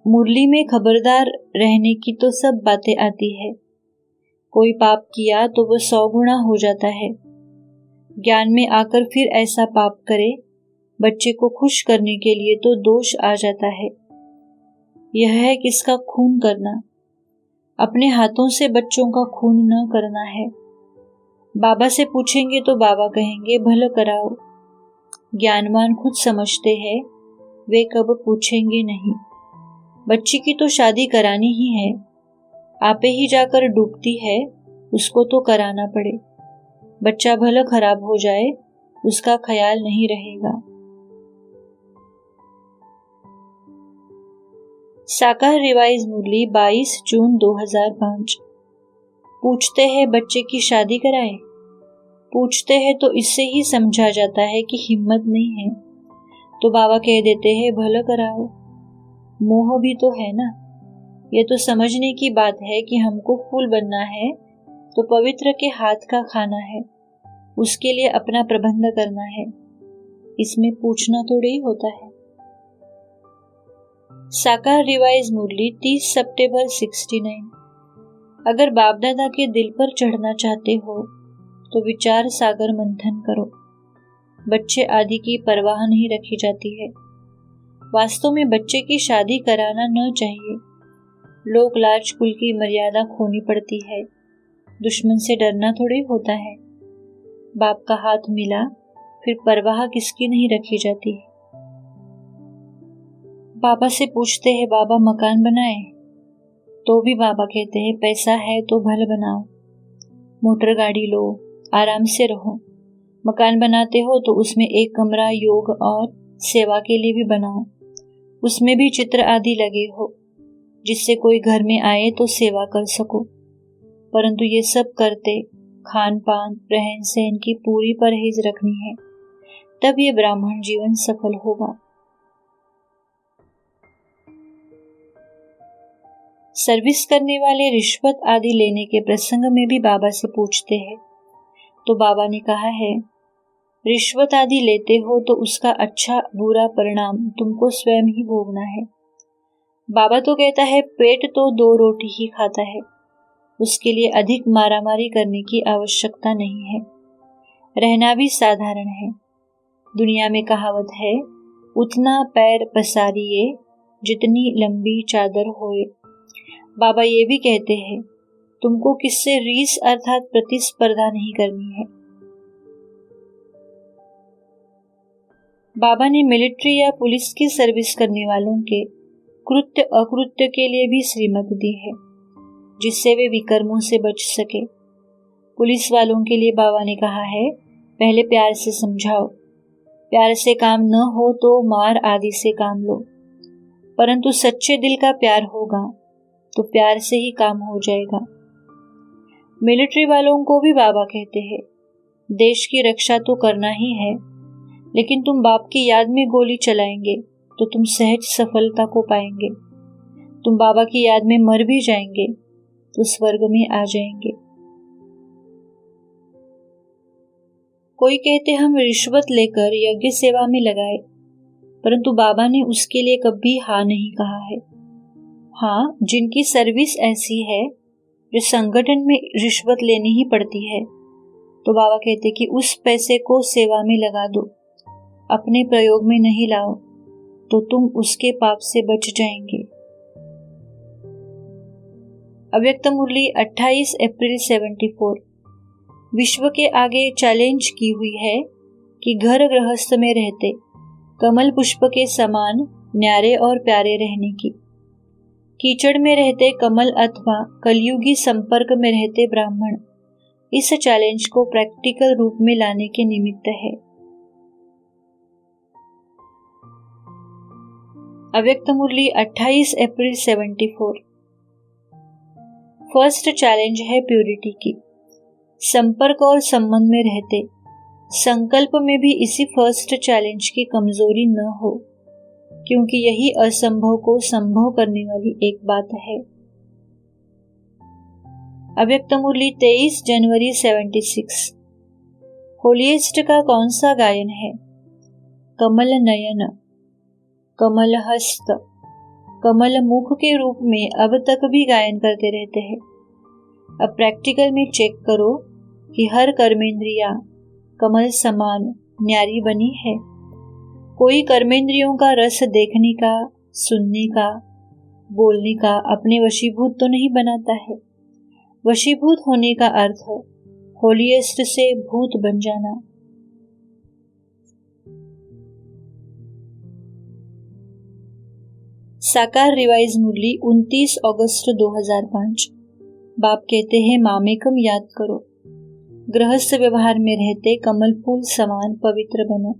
मुरली में खबरदार रहने की तो सब बातें आती है। कोई पाप किया तो वह 100 गुना हो जाता है। ज्ञान में आकर फिर ऐसा पाप करे, बच्चे को खुश करने के लिए तो दोष आ जाता है। यह है किसका खून करना। अपने हाथों से बच्चों का खून न करना है। बाबा से पूछेंगे तो बाबा कहेंगे भला कराओ। ज्ञानवान खुद समझते हैं, वे कब पूछेंगे नहीं। बच्ची की तो शादी करानी ही है, आपे ही जाकर डूबती है, उसको तो कराना पड़े। बच्चा भला खराब हो जाए, उसका ख्याल नहीं रहेगा। साकार रिवाइज मुरली 22 जून 2005। पूछते हैं बच्चे की शादी कराए। पूछते हैं तो इससे ही समझा जाता है कि हिम्मत नहीं है, तो बाबा कह देते हैं भला कराओ। मोह भी तो है ना। यह तो समझने की बात है कि हमको फूल बनना है तो पवित्र के हाथ का खाना है, उसके लिए अपना प्रबंध करना है। इसमें पूछना थोड़ा ही होता है। साकार रिवाइज मुरली 30 सितंबर 69। अगर बाप दादा के दिल पर चढ़ना चाहते हो तो विचार सागर मंथन करो। बच्चे आदि की परवाह नहीं रखी जाती है। वास्तव में बच्चे की शादी कराना न चाहिए। लोक लाज कुल की मर्यादा खोनी पड़ती है। दुश्मन से डरना थोड़ी होता है। बाप का हाथ मिला फिर परवाह किसकी नहीं रखी जाती। बाबा से पूछते हैं बाबा मकान बनाए, तो भी बाबा कहते हैं पैसा है तो भले बनाओ। मोटर गाड़ी लो, आराम से रहो। मकान बनाते हो तो उसमें एक कमरा योग और सेवा के लिए भी बनाओ। उसमें भी चित्र आदि लगे हो, जिससे कोई घर में आए तो सेवा कर सको। परंतु ये सब करते खान पान रहन सहन की पूरी परहेज रखनी है, तब ये ब्राह्मण जीवन सफल होगा। सर्विस करने वाले रिश्वत आदि लेने के प्रसंग में भी बाबा से पूछते हैं, तो बाबा ने कहा है रिश्वत आदि लेते हो तो उसका अच्छा बुरा परिणाम तुमको स्वयं ही भोगना है। बाबा तो कहता है पेट तो 2 रोटी ही खाता है, उसके लिए अधिक मारामारी करने की आवश्यकता नहीं है। रहना भी साधारण है। दुनिया में कहावत है उतना पैर पसारिए जितनी लंबी चादर होए। बाबा ये भी कहते हैं तुमको किससे रीस अर्थात प्रतिस्पर्धा नहीं करनी है। बाबा ने मिलिट्री या पुलिस की सर्विस करने वालों के कृत्य अकृत्य के लिए भी श्रीमत दी है, जिससे वे विकर्मों से बच सके। पुलिस वालों के लिए बाबा ने कहा है पहले प्यार से समझाओ। प्यार से काम न हो तो मार आदि से काम लो, परंतु सच्चे दिल का प्यार होगा तो प्यार से ही काम हो जाएगा। मिलिट्री वालों को भी बाबा कहते हैं देश की रक्षा तो करना ही है, लेकिन तुम बाप की याद में गोली चलाएंगे तो तुम सहज सफलता को पाएंगे। तुम बाबा की याद में मर भी जाएंगे तो स्वर्ग में आ जाएंगे। कोई कहते हम रिश्वत लेकर यज्ञ सेवा में लगाए, परंतु बाबा ने उसके लिए कभी हाँ नहीं कहा है। हाँ, जिनकी सर्विस ऐसी है जो संगठन में रिश्वत लेनी ही पड़ती है, तो बाबा कहते कि उस पैसे को सेवा में लगा दो, अपने प्रयोग में नहीं लाओ, तो तुम उसके पाप से बच जाएंगे। अव्यक्त मुरली 28 अप्रैल 74। विश्व के आगे चैलेंज की हुई है कि घर गृहस्थ में रहते कमल पुष्प के समान न्यारे और प्यारे रहने की, कीचड़ में रहते कमल अथवा कलयुगी संपर्क में रहते ब्राह्मण, इस चैलेंज को प्रैक्टिकल रूप में लाने के निमित्त है। अव्यक्त मुरली 28 अप्रैल 74। फर्स्ट चैलेंज है प्योरिटी की। संपर्क और संबंध में रहते संकल्प में भी इसी फर्स्ट चैलेंज की कमजोरी न हो, क्योंकि यही असंभव को संभव करने वाली एक बात है। अव्यक्त मुरली 23 जनवरी 76। होलीएस्ट का कौन सा गायन है? कमल नयन, कमल हस्त, कमल मुख के रूप में अब तक भी गायन करते रहते हैं। अब प्रैक्टिकल में चेक करो कि हर कर्मेंद्रिया कमल समान न्यारी बनी है। कोई कर्मेंद्रियों का रस देखने का, सुनने का, बोलने का अपने वशीभूत तो नहीं बनाता है। वशीभूत होने का अर्थ होलीएस्ट से भूत बन जाना। साकार रिवाइज मुरली 29 अगस्त 2005। बाप कहते हैं मामेकम याद करो, गृहस्थ व्यवहार में रहते कमल फूल समान पवित्र बनो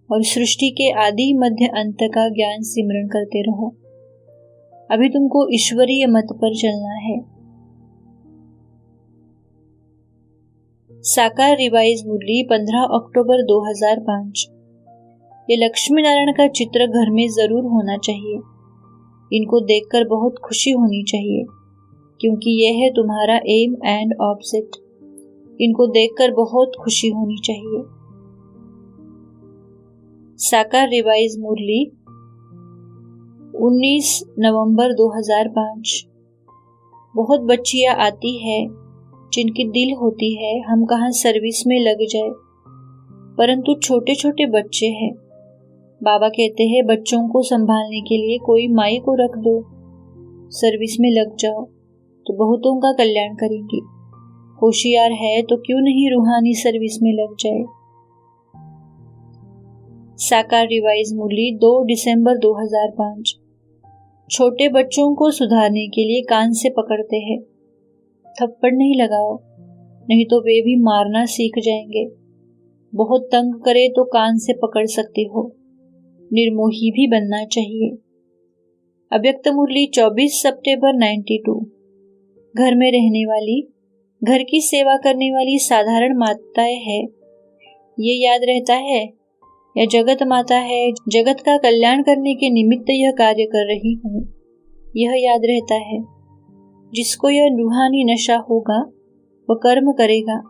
और सृष्टि के आदि मध्य अंत का ज्ञान सिमरण करते रहो। अभी तुमको ईश्वरीय मत पर चलना है। साकार रिवाइज मुरली 15 अक्टूबर 2005। ये लक्ष्मी नारायण का चित्र घर में जरूर होना चाहिए। इनको देखकर बहुत खुशी होनी चाहिए, क्योंकि यह है तुम्हारा एम एंड ऑब्जेक्ट। इनको देखकर बहुत खुशी होनी चाहिए। साकार रिवाइज मुरली 19 नवंबर 2005। बहुत बच्चियां आती है जिनकी दिल होती है हम कहाँ सर्विस में लग जाए, परंतु छोटे छोटे बच्चे हैं। बाबा कहते हैं बच्चों को संभालने के लिए कोई माई को रख दो, सर्विस में लग जाओ तो बहुतों का कल्याण करेंगी। होशियार है तो क्यों नहीं रूहानी सर्विस में लग जाए। साकार रिवाइज मुरली 2 दिसंबर 2005। छोटे बच्चों को सुधारने के लिए कान से पकड़ते हैं। थप्पड़ नहीं लगाओ, नहीं तो वे भी मारना सीख जाएंगे। बहुत तंग करे तो कान से पकड़ सकते हो। निर्मोही भी बनना चाहिए। अव्यक्त मुरली 24 सितंबर 92। घर में रहने वाली, घर की सेवा करने वाली साधारण माताएं है, ये याद रहता है या जगत माता है, जगत का कल्याण करने के निमित्त यह कार्य कर रही हूँ, यह याद रहता है। जिसको यह रूहानी नशा होगा वह कर्म करेगा,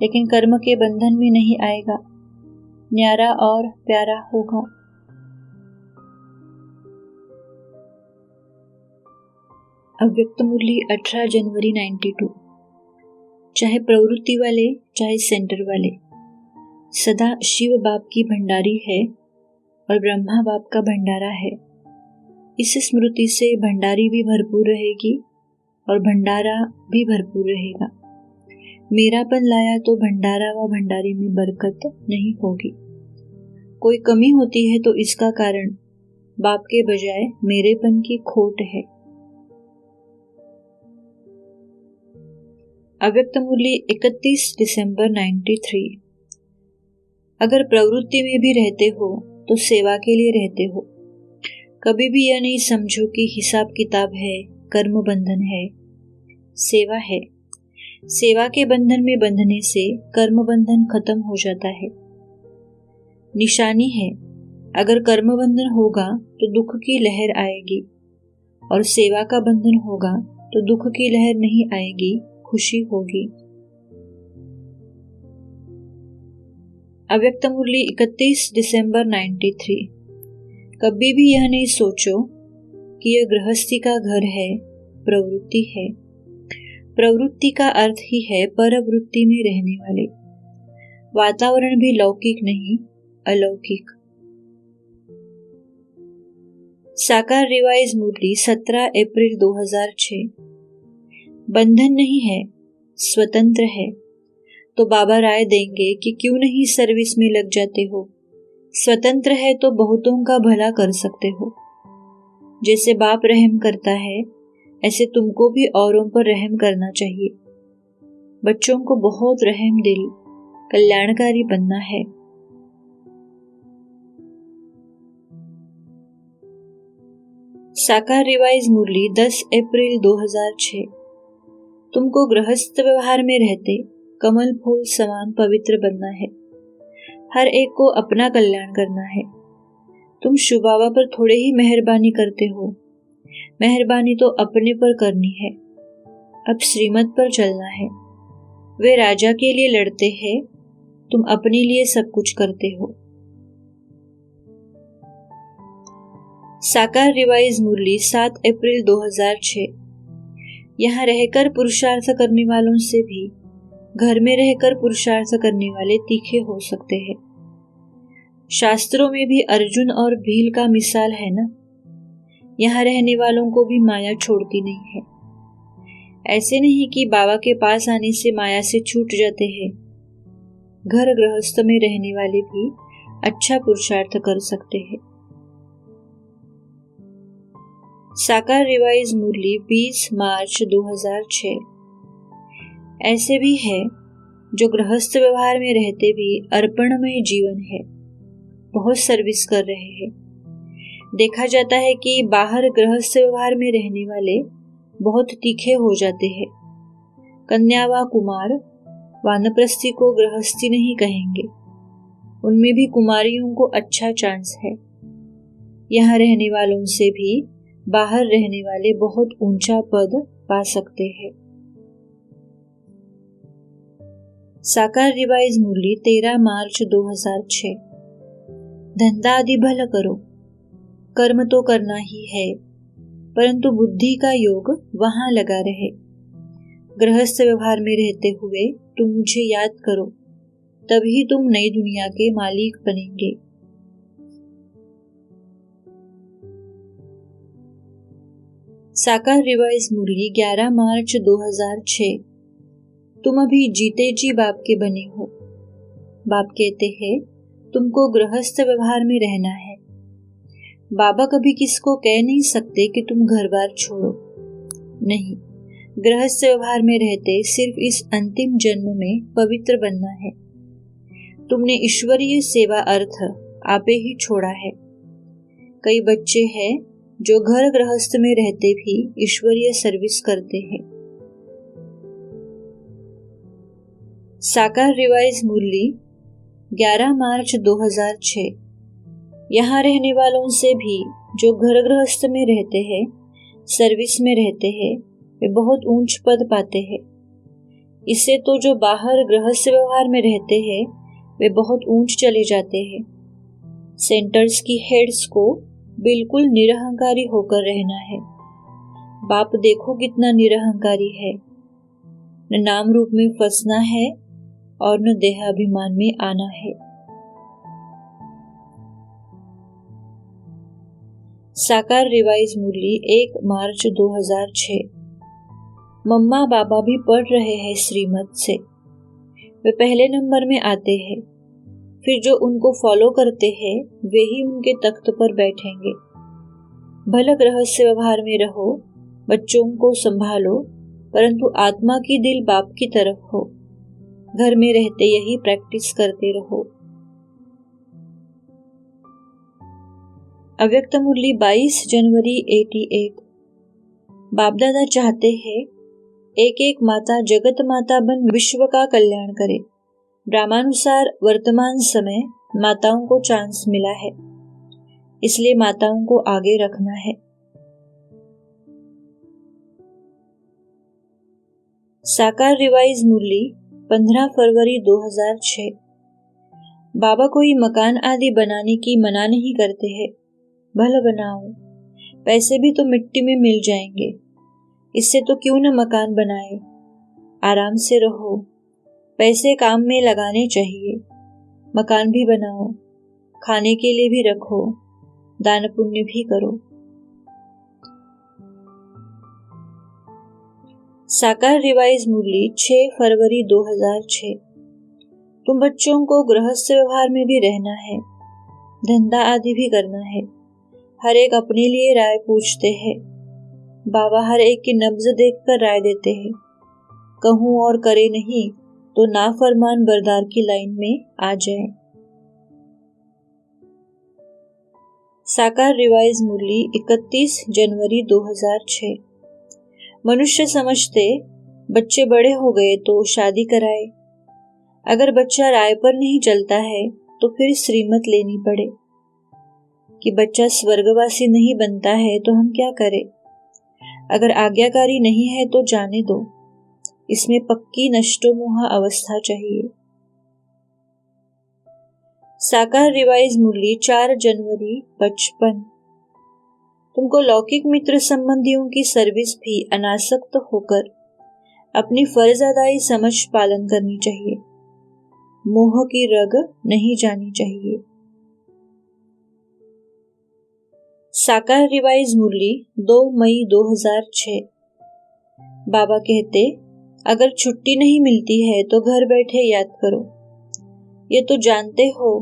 लेकिन कर्म के बंधन में नहीं आएगा, न्यारा और प्यारा होगा। अव्यक्त मुरली 18 जनवरी 92। चाहे प्रवृत्ति वाले चाहे सेंटर वाले, सदा शिव बाप की भंडारी है और ब्रह्मा बाप का भंडारा है। इस स्मृति से भंडारी भी भरपूर रहेगी और भंडारा भी भरपूर रहेगा। मेरापन लाया तो भंडारा व भंडारी में बरकत नहीं होगी। कोई कमी होती है तो इसका कारण बाप के बजाय मेरेपन की खोट है। अव्यक्त मुरली 31 दिसंबर 93। अगर प्रवृत्ति में भी रहते हो तो सेवा के लिए रहते हो। कभी भी यह नहीं समझो कि हिसाब किताब है, कर्म बंधन है। सेवा है। सेवा के बंधन में बंधने से कर्म बंधन खत्म हो जाता है। निशानी है, अगर कर्म बंधन होगा तो दुख की लहर आएगी और सेवा का बंधन होगा तो दुख की लहर नहीं आएगी, खुशी होगी। अव्यक्त मुरली 31 दिसंबर 93। कभी भी यह नहीं सोचो कि यह गृहस्थी का घर है, प्रवृत्ति है। प्रवृत्ति का अर्थ ही है परवृत्ति में रहने वाले। वातावरण भी लौकिक नहीं, अलौकिक। साकार रिवाइज मुरली 17 अप्रैल 2006। बंधन नहीं है, स्वतंत्र है। तो बाबा राय देंगे कि क्यों नहीं सर्विस में लग जाते हो। स्वतंत्र है तो बहुतों का भला कर सकते हो। जैसे बाप रहम करता है, ऐसे तुमको भी औरों पर रहम करना चाहिए। बच्चों को बहुत रहम दिल, कल्याणकारी बनना है। साकार रिवाइज मुरली 10 अप्रैल 2006। तुमको गृहस्थ व्यवहार में रहते कमल फूल समान पवित्र बनना है। हर एक को अपना कल्याण करना है। तुम शिव बाबा पर थोड़े ही मेहरबानी करते हो। मेहरबानी तो अपने पर करनी है। अब श्रीमत पर चलना है। वे राजा के लिए लड़ते हैं, तुम अपने लिए सब कुछ करते हो। साकार रिवाइज मुरली 7 अप्रैल 2006। यहाँ रहकर पुरुषार्थ करने वालों से भी घर में रहकर पुरुषार्थ करने वाले तीखे हो सकते हैं। शास्त्रों में भी अर्जुन और भील का मिसाल है ना। यहाँ रहने वालों को भी माया छोड़ती नहीं है। ऐसे नहीं कि बाबा के पास आने से माया से छूट जाते हैं। घर गृहस्थ में रहने वाले भी अच्छा पुरुषार्थ कर सकते हैं। साकार रिवाइज मुरली 20 मार्च 2006। ऐसे भी है जो गृहस्थ व्यवहार में रहते भी अर्पणमय जीवन है, बहुत सर्विस कर रहे हैं। देखा जाता है कि बाहर गृहस्थ व्यवहार में रहने वाले बहुत तीखे हो जाते हैं। कन्या व कुमार वानप्रस्थी को गृहस्थी नहीं कहेंगे। उनमें भी कुमारियों को अच्छा चांस है। यहाँ रहने वालों से भी बाहर रहने वाले बहुत ऊंचा पद पा सकते हैं। साकार रिवाइज मुरली 13 मार्च 2006। धंधा आदि भला करो, कर्म तो करना ही है, परंतु बुद्धि का योग वहां लगा रहे। गृहस्थ व्यवहार में रहते हुए तुम मुझे याद करो, तभी तुम नई दुनिया के मालिक बनेंगे। साकार रिवाइज मुरली 11 मार्च 2006। तुम अभी जीते जी बाप के बने हो। बाप कहते हैं तुमको गृहस्थ व्यवहार में रहना है। बाबा कभी किसको कह नहीं सकते कि तुम घर बार छोड़ो। नहीं, गृहस्थ व्यवहार में रहते सिर्फ इस अंतिम जन्म में पवित्र बनना है। तुमने ईश्वरीय सेवा अर्थ आपे ही छोड़ा है। कई बच्चे हैं जो घर गृहस्थ में रहते भी ईश्वरीय सर्विस करते हैं। साकार रिवाइज मुरली 11 मार्च 2006। यहाँ रहने वालों से भी जो घर गृहस्थ में रहते हैं, सर्विस में रहते हैं, वे बहुत ऊंच पद पाते हैं। इससे तो जो बाहर गृहस्थ व्यवहार में रहते हैं वे बहुत ऊंच चले जाते हैं। सेंटर्स की हेड्स को बिल्कुल निरहंकारी होकर रहना है। बाप देखो कितना निरहंकारी है। न नाम रूप में फंसना है और न देहाभिमान में आना है। साकार रिवाइज मुरली 1 मार्च 2006। मम्मा बाबा भी पढ़ रहे हैं श्रीमत से। वे पहले नंबर में आते हैं, फिर जो उनको फॉलो करते हैं वे ही उनके तख्त पर बैठेंगे। भले गृहस्थ व्यवहार में रहो, बच्चों को संभालो, परंतु आत्मा की दिल बाप की तरफ हो। घर में रहते यही प्रैक्टिस करते रहो। अव्यक्त मुरली 22 जनवरी 88। बाप दादा चाहते हैं एक एक माता जगत माता बन विश्व का कल्याण करे। ब्रह्मानुसार वर्तमान समय माताओं को चांस मिला है, इसलिए माताओं को आगे रखना है। साकार रिवाइज मुरली 15 फरवरी 2006। बाबा कोई मकान आदि बनाने की मना नहीं करते हैं, भला बनाओ, पैसे भी तो मिट्टी में मिल जाएंगे, इससे तो क्यों न मकान बनाए, आराम से रहो, पैसे काम में लगाने चाहिए, मकान भी बनाओ, खाने के लिए भी रखो, दान पुण्य भी करो। साकार रिवाइज मुरली 6 फरवरी 2006। तुम बच्चों को गृहस्थ व्यवहार में भी रहना है, धंधा आदि भी करना है, हर एक अपने लिए राय पूछते हैं, बाबा हर एक की नब्ज देखकर राय देते हैं, कहूं और करे नहीं तो नाफरमान बरदार की लाइन में आ जाए। साकार रिवाइज मुरली 31 जनवरी 2006। मनुष्य समझते बच्चे बड़े हो गए तो शादी कराए, अगर बच्चा राय पर नहीं चलता है तो फिर श्रीमत लेनी पड़े कि बच्चा स्वर्गवासी नहीं बनता है तो हम क्या करें, अगर आज्ञाकारी नहीं है तो जाने दो, इसमें पक्की नष्टोमोह अवस्था चाहिए। साकार रिवाइज मुरली 4 जनवरी 55। तुमको लौकिक मित्र संबंधियों की सर्विस भी अनासक्त होकर अपनी फर्ज अदाई समझ पालन करनी चाहिए, मोह की रग नहीं जानी चाहिए। साकार रिवाइज मुरली 2 मई 2006। बाबा कहते, अगर छुट्टी नहीं मिलती है तो घर बैठे याद करो, ये तो जानते हो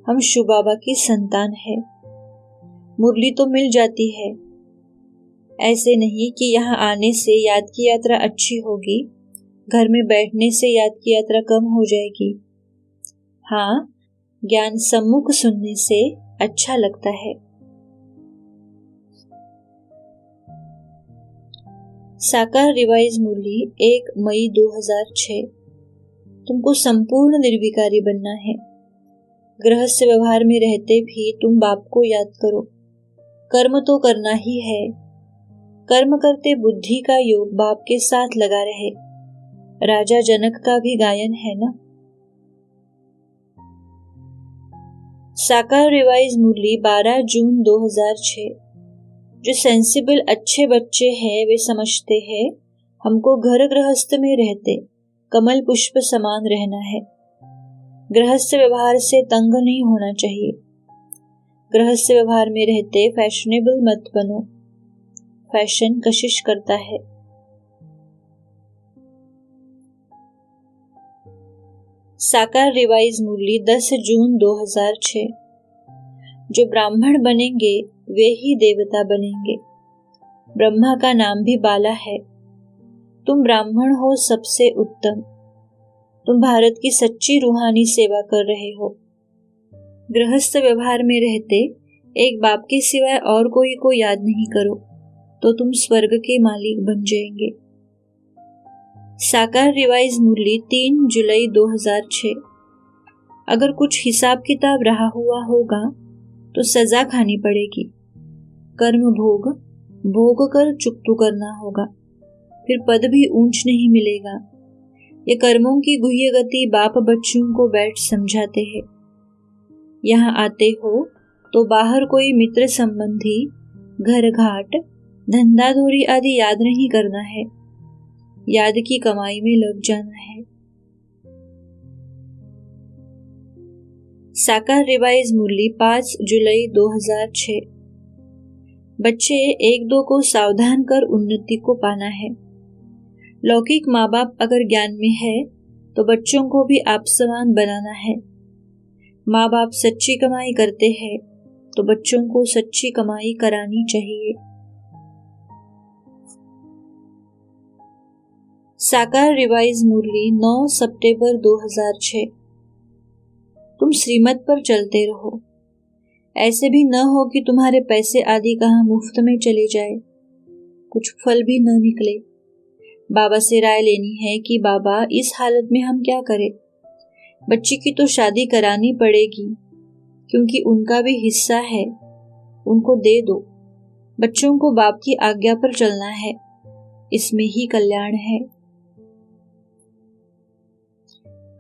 हम शिव बाबा की संतान है, मुरली तो मिल जाती है, ऐसे नहीं कि यहाँ आने से याद की यात्रा अच्छी होगी, घर में बैठने से याद की यात्रा कम हो जाएगी। हाँ, ज्ञान सम्मुख सुनने से अच्छा लगता है। साकार रिवाइज मुरली 1 मई 2006। तुमको संपूर्ण निर्विकारी बनना है, गृहस्थ व्यवहार में रहते भी तुम बाप को याद करो, कर्म तो करना ही है, कर्म करते बुद्धि का योग बाप के साथ लगा रहे, राजा जनक का भी गायन है ना। साकार रिवाइज मुरली 12 जून 2006। जो सेंसिबल अच्छे बच्चे हैं वे समझते हैं हमको घर गृहस्थ में रहते कमल पुष्प समान रहना है, गृहस्थ व्यवहार से तंग नहीं होना चाहिए, गृहस्थ व्यवहार में रहते फैशनेबल मत बनो, फैशन कशिश करता है। साकार रिवाइज मुरली 10 जून 2006। जो ब्राह्मण बनेंगे वे ही देवता बनेंगे, ब्रह्मा का नाम भी बाला है, तुम ब्राह्मण हो सबसे उत्तम, तुम भारत की सच्ची रूहानी सेवा कर रहे हो, गृहस्थ व्यवहार में रहते एक बाप के सिवाय और कोई को याद नहीं करो तो तुम स्वर्ग के मालिक बन जाएंगे। साकार रिवाइज मुरली 3 जुलाई 2006। अगर कुछ हिसाब किताब रहा हुआ होगा तो सजा खानी पड़ेगी, कर्म भोग कर चुकतू करना होगा, फिर पद भी ऊंच नहीं मिलेगा। ये कर्मों की गुह्य गति बाप बच्चों को बैठ समझाते हैं। यहाँ आते हो तो बाहर कोई मित्र संबंधी, घर घाट, धंधाधोरी आदि याद नहीं करना है, याद की कमाई में लग जाना है। साकार रिवाइज मुरली 5 जुलाई 2006। बच्चे एक दो को सावधान कर उन्नति को पाना है, लौकिक माँ बाप अगर ज्ञान में है तो बच्चों को भी आप समान बनाना है, माँ बाप सच्ची कमाई करते हैं तो बच्चों को सच्ची कमाई करानी चाहिए। साकार रिवाइज मुरली 9 सितंबर 2006। तुम श्रीमत पर चलते रहो, ऐसे भी न हो कि तुम्हारे पैसे आदि कहाँ मुफ्त में चले जाए, कुछ फल भी न निकले। बाबा से राय लेनी है कि बाबा इस हालत में हम क्या करें, बच्ची की तो शादी करानी पड़ेगी क्योंकि उनका भी हिस्सा है, उनको दे दो, बच्चों को बाप की आज्ञा पर चलना है, इसमें ही कल्याण है।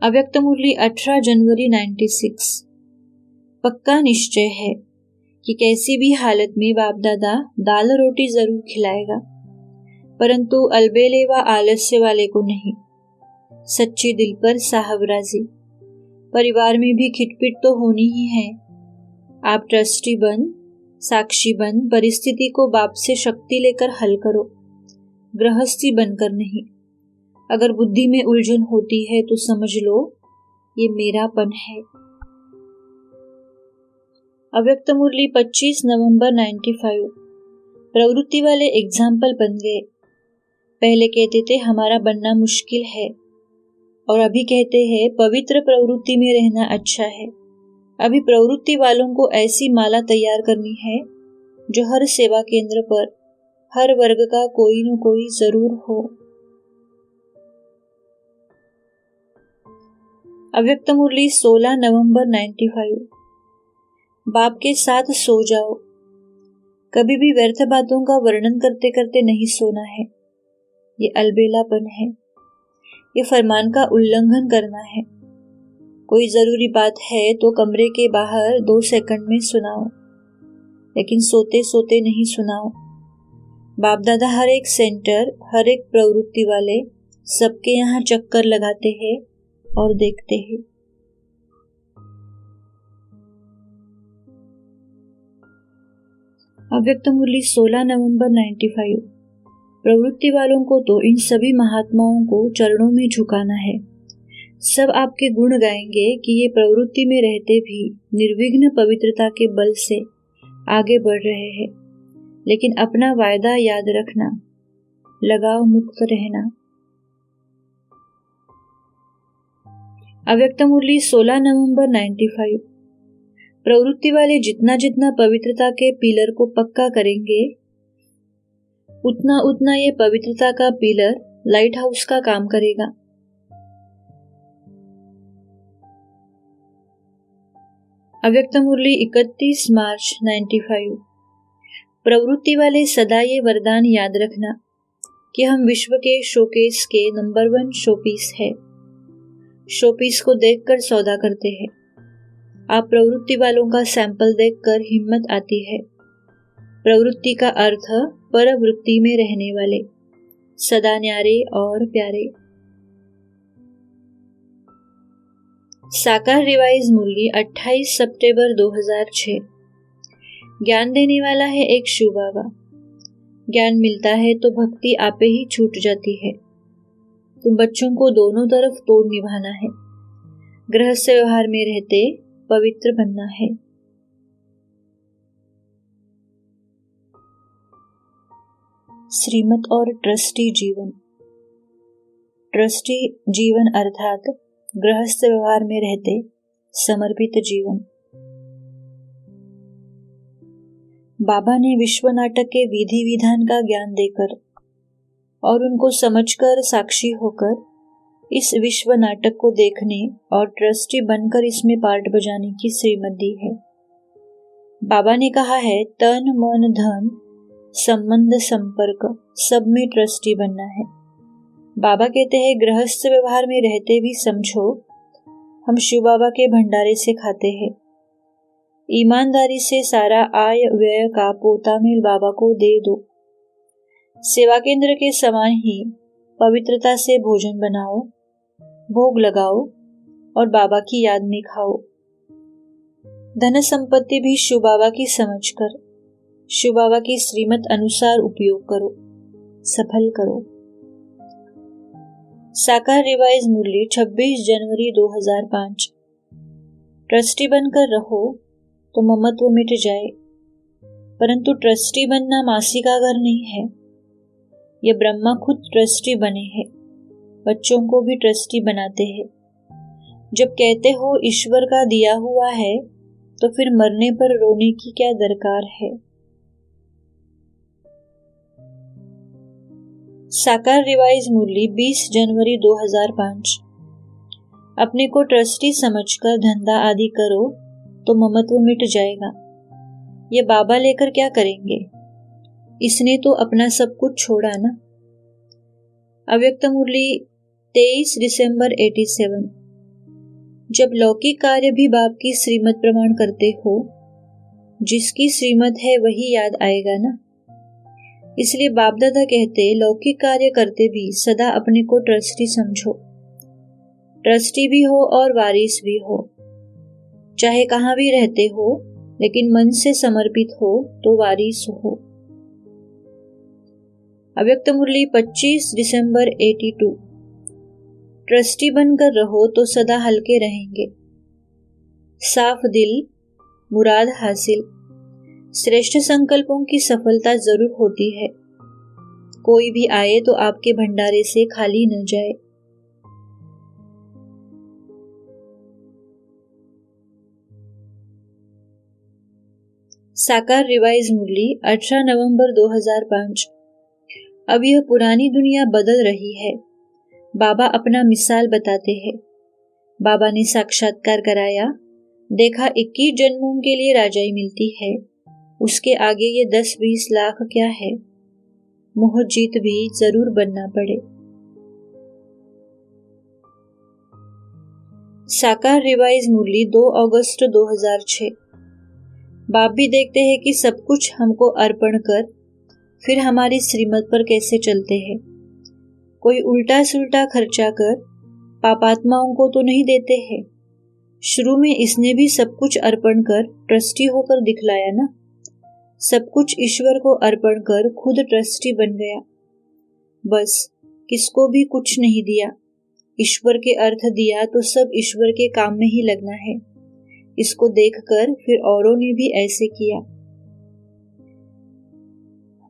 अव्यक्त मुरली 18 जनवरी 96। पक्का निश्चय है कि कैसी भी हालत में बाप दादा दाल रोटी जरूर खिलाएगा, परंतु अलबेले व आलस्य वाले को नहीं। सच्ची दिल पर साहब राजी। परिवार में भी खिटपिट तो होनी ही है। आप ट्रस्टी बन, साक्षी बन परिस्थिति को बाप से शक्ति लेकर हल करो, गृहस्थी बनकर नहीं। अगर बुद्धि में उलझन होती है तो समझ लो ये मेरापन है। अव्यक्त मुरली 25 नवंबर 95। प्रवृत्ति वाले एग्जाम्पल बन गए। पहले कहते थे हमारा बनना मुश्किल है, और अभी कहते हैं पवित्र प्रवृत्ति में रहना अच्छा है। अभी प्रवृत्ति वालों को ऐसी माला तैयार करनी है जो हर सेवा केंद्र पर हर वर्ग का कोई न कोई जरूर हो। अव्यक्त मुरली 16 नवंबर 95। बाप के साथ सो जाओ। कभी भी व्यर्थ बातों का वर्णन करते करते नहीं सोना है। ये अलबेलापन है। ये फरमान का उल्लंघन करना है। कोई जरूरी बात है तो कमरे के बाहर 2 सेकंड में सुनाओ, लेकिन सोते सोते नहीं सुनाओ। बाप दादा हर एक सेंटर, हर एक प्रवृत्ति वाले सबके यहाँ चक्कर लगाते हैं और देखते हैं। अव्यक्त मुरली 16 नवंबर 95। प्रवृत्ति वालों को तो इन सभी महात्माओं को चरणों में झुकाना है। सब आपके गुण गाएंगे कि ये प्रवृत्ति में रहते भी निर्विघ्न पवित्रता के बल से आगे बढ़ रहे हैं। लेकिन अपना वायदा याद रखना, लगाव मुक्त रहना। अव्यक्त मुरली 16 नवंबर 95। प्रवृत्ति वाले जितना जितना पवित्रता के पिलर को पक्का करेंगे, उतना उतना ये पवित्रता का पिलर लाइट हाउस का काम करेगा। अव्यक्त मुरली 31 मार्च 95। प्रवृत्ति वाले सदा ये वरदान याद रखना कि हम विश्व के शोकेस के नंबर 1 शोपीस है। शोपीस को देखकर सौदा करते हैं। आप प्रवृत्ति वालों का सैंपल देखकर हिम्मत आती है। प्रवृत्ति का अर्थ परवृत्ति में रहने वाले, सदा न्यारे और प्यारे। साकार रिवाइज मुरली 28 सितंबर 2006। ज्ञान देने वाला है एक शिव बाबा। ज्ञान मिलता है तो भक्ति आपे ही छूट जाती है। तुम बच्चों को दोनों तरफ तोड़ निभाना है। गृहस्थ व्यवहार में रहते पवित्र बनना है। श्रीमत और ट्रस्टी जीवन। ट्रस्टी जीवन अर्थात गृहस्थ व्यवहार में रहते समर्पित जीवन। बाबा ने विश्व नाटक के विधि विधान का ज्ञान देकर और उनको समझकर साक्षी होकर इस विश्व नाटक को देखने और ट्रस्टी बनकर इसमें पार्ट बजाने की श्रीमत दी है। बाबा ने कहा है तन मन धन संबंध संपर्क सब में ट्रस्टी बनना है। बाबा कहते हैं गृहस्थ व्यवहार में रहते भी समझो हम शिव बाबा के भंडारे से खाते हैं। ईमानदारी से सारा आय व्यय का पोतामेल बाबा को दे दो। सेवा केंद्र के समान ही पवित्रता से भोजन बनाओ, भोग लगाओ और बाबा की याद में खाओ। धन संपत्ति भी शिव बाबा की समझकर शिव बाबा की श्रीमत अनुसार उपयोग करो, सफल करो। साकार रिवाइज मुरली 26 जनवरी 2005। ट्रस्टी बनकर रहो तो ममत्व मिट जाए, परंतु ट्रस्टी बनना मासी का घर नहीं है। ये ब्रह्मा खुद ट्रस्टी बने हैं, बच्चों को भी ट्रस्टी बनाते हैं। जब कहते हो ईश्वर का दिया हुआ है तो फिर मरने पर रोने की क्या दरकार है। साकार रिवाइज मुरली 20 जनवरी 2005। अपने को ट्रस्टी समझकर धंधा आदि करो तो ममत्व मिट जाएगा। ये बाबा लेकर क्या करेंगे, इसने तो अपना सब कुछ छोड़ा ना। अव्यक्त मुरली 23 दिसंबर 87। जब लौकिक कार्य भी बाप की श्रीमत प्रमाण करते हो, जिसकी श्रीमत है वही याद आएगा ना। इसलिए बाप दादा कहते लौकिक कार्य करते भी सदा अपने को ट्रस्टी समझो। ट्रस्टी भी हो और वारिस भी हो, चाहे कहाँ भी रहते हो, लेकिन मन से समर्पित हो तो वारिस हो। अव्यक्त मुरली 25 दिसंबर 82। ट्रस्टी बनकर रहो तो सदा हल्के रहेंगे। साफ दिल, मुराद हासिल। श्रेष्ठ संकल्पों की सफलता जरूर होती है। कोई भी आए तो आपके भंडारे से खाली न जाए। साकार रिवाइज मुरली 18 नवंबर 2005। अब यह पुरानी दुनिया बदल रही है। बाबा अपना मिसाल बताते हैं। बाबा ने साक्षात्कार कराया, देखा 21 जन्मों के लिए राजाई मिलती है, उसके आगे ये 10-20 लाख क्या है। मोह जीत भी जरूर बनना पड़े। साकार रिवाइज मुरली 2 अगस्त 2006। बाप भी देखते हैं कि सब कुछ हमको अर्पण कर फिर हमारी श्रीमत पर कैसे चलते हैं। कोई उल्टा सुल्टा खर्चा कर पापात्माओं को तो नहीं देते हैं। शुरू में इसने भी सब कुछ अर्पण कर ट्रस्टी होकर दिखलाया ना। सब कुछ ईश्वर को अर्पण कर खुद ट्रस्टी बन गया। बस किसको भी कुछ नहीं दिया, ईश्वर के अर्थ दिया तो सब ईश्वर के काम में ही लगना है। इसको देखकर फिर औरों ने भी ऐसे किया।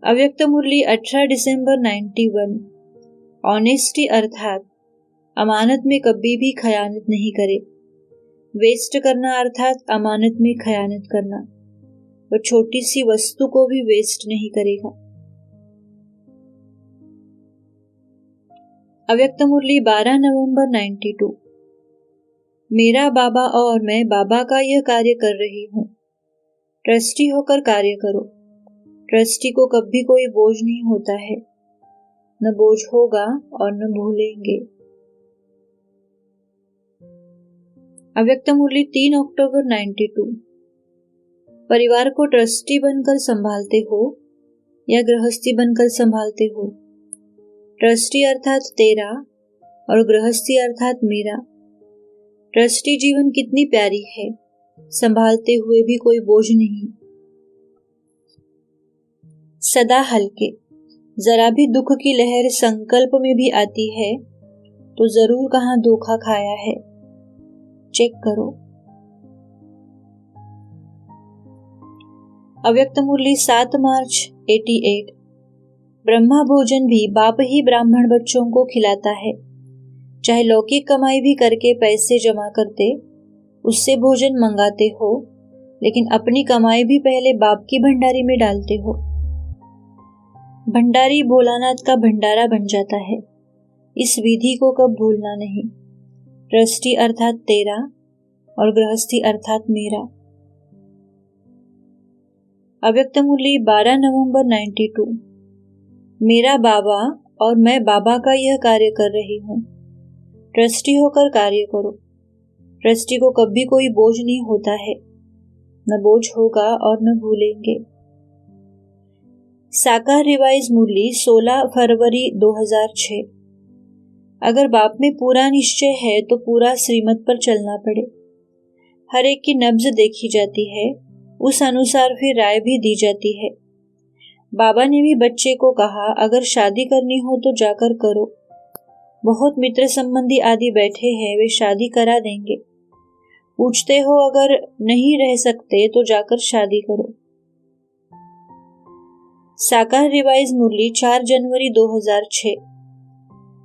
अव्यक्त मुरली 18 दिसंबर 91। ऑनेस्टी अर्थात अमानत में कभी भी खयानत नहीं करे। वेस्ट करना अर्थात अमानत में खयानत करना। वह छोटी सी वस्तु को भी वेस्ट नहीं करेगा। अव्यक्त मुरली 12 नवंबर 92। मेरा बाबा और मैं बाबा का यह कार्य कर रही हूँ। ट्रस्टी होकर कार्य करो। ट्रस्टी को कभी कोई बोझ नहीं होता है, न बोझ होगा और न भूलेंगे। अव्यक्त मुरली 3 अक्टूबर 92। परिवार को ट्रस्टी बनकर संभालते हो या गृहस्थी बनकर संभालते हो? ट्रस्टी अर्थात तेरा और गृहस्थी अर्थात मेरा। ट्रस्टी जीवन कितनी प्यारी है, संभालते हुए भी कोई बोझ नहीं। सदा हल्के। जरा भी दुख की लहर संकल्प में भी आती है तो जरूर कहाँ धोखा खाया है, चेक करो। अव्यक्त मुरली 7 मार्च 88। ब्रह्मा भोजन भी बाप ही ब्राह्मण बच्चों को खिलाता है। चाहे लौकिक कमाई भी करके पैसे जमा करते, उससे भोजन मंगाते हो, लेकिन अपनी कमाई भी पहले बाप की भंडारी में डालते हो। भंडारी भोलानाथ का भंडारा बन जाता है। इस विधि को कब भूलना नहीं। ट्रस्टी अर्थात तेरा और गृहस्थी अर्थात मेरा। अव्यक्त मुरली 12 नवंबर 92। मेरा बाबा और मैं बाबा का यह कार्य कर रही हूँ। ट्रस्टी होकर कार्य करो। ट्रस्टी को कभी कोई बोझ नहीं होता है, न बोझ होगा और न भूलेंगे। साकार रिवाइज मुरली 16 फरवरी 2006। अगर बाप में पूरा निश्चय है तो पूरा श्रीमत पर चलना पड़े। हर एक की नब्ज देखी जाती है, उस अनुसार फिर राय भी दी जाती है। बाबा ने भी बच्चे को कहा, अगर शादी करनी हो तो जाकर करो। बहुत मित्र संबंधी आदि बैठे हैं, वे शादी करा देंगे। पूछते हो अगर नहीं रह सकते तो जाकर शादी करो। साकार रिवाइज मुरली 4 जनवरी 2006।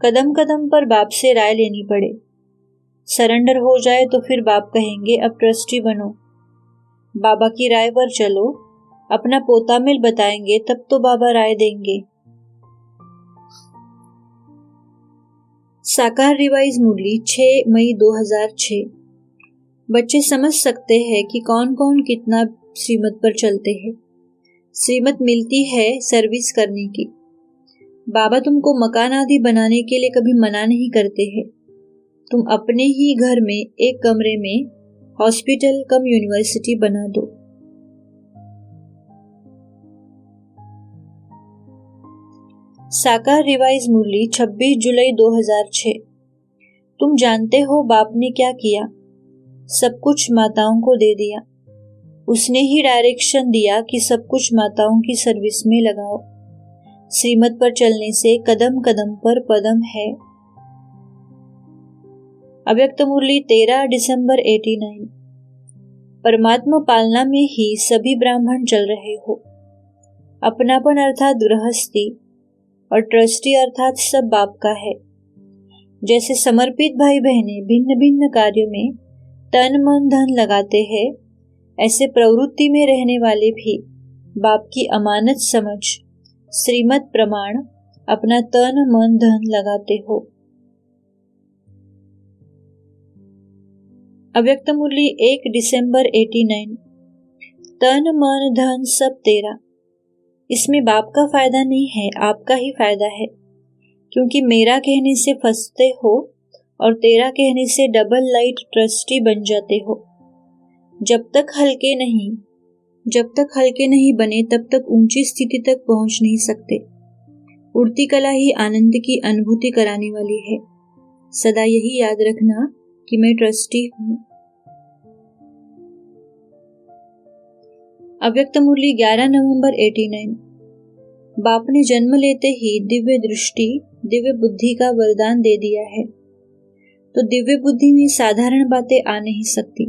कदम कदम पर बाप से राय लेनी पड़े। सरेंडर हो जाए तो फिर बाप कहेंगे अब ट्रस्टी बनो। बाबा की राय पर चलो, अपना पोता मिल बताएंगे तब तो बाबा राय देंगे। साकार रिवाइज मुरली 6 मई 2006। बच्चे समझ सकते हैं कि कौन कौन कितना श्रीमत पर चलते हैं। श्रीमत मिलती है सर्विस करने की। बाबा तुमको मकान आदि बनाने के लिए कभी मना नहीं करते हैं। तुम अपने ही घर में एक कमरे में हॉस्पिटल कम यूनिवर्सिटी बना दो। साकार रिवाइज मुरली 26 जुलाई 2006। तुम जानते हो बाप ने क्या किया? सब कुछ माताओं को दे दिया। उसने ही डायरेक्शन दिया कि सब कुछ माताओं की सर्विस में लगाओ। श्रीमत पर चलने से कदम कदम पर पदम है। अव्यक्त मुरली 13 दिसंबर 89। परमात्मा पालना में ही सभी ब्राह्मण चल रहे हो। अपनापन अर्थात गृहस्थी और ट्रस्टी अर्थात सब बाप का है। जैसे समर्पित भाई बहनें भिन्न भिन्न कार्यों में तन मन धन लगाते हैं, ऐसे प्रवृत्ति में रहने वाले भी बाप की अमानत समझ श्रीमत प्रमाण अपना तन मन धन लगाते हो। अव्यक्त मुरली 1 दिसंबर 89। तन मन धन सब तेरा। इसमें बाप का फायदा नहीं है, आपका ही फायदा है, क्योंकि मेरा कहने से फंसते हो और तेरा कहने से डबल लाइट ट्रस्टी बन जाते हो। जब तक हल्के नहीं बने तब तक ऊंची स्थिति तक पहुंच नहीं सकते। उड़ती कला ही आनंद की अनुभूति कराने वाली है। सदा यही याद रखना कि मैं ट्रस्टी हूं। अव्यक्त मुरली 11 नवंबर 89। बाप ने जन्म लेते ही दिव्य दृष्टि दिव्य बुद्धि का वरदान दे दिया है, तो दिव्य बुद्धि में साधारण बातें आ नहीं सकती।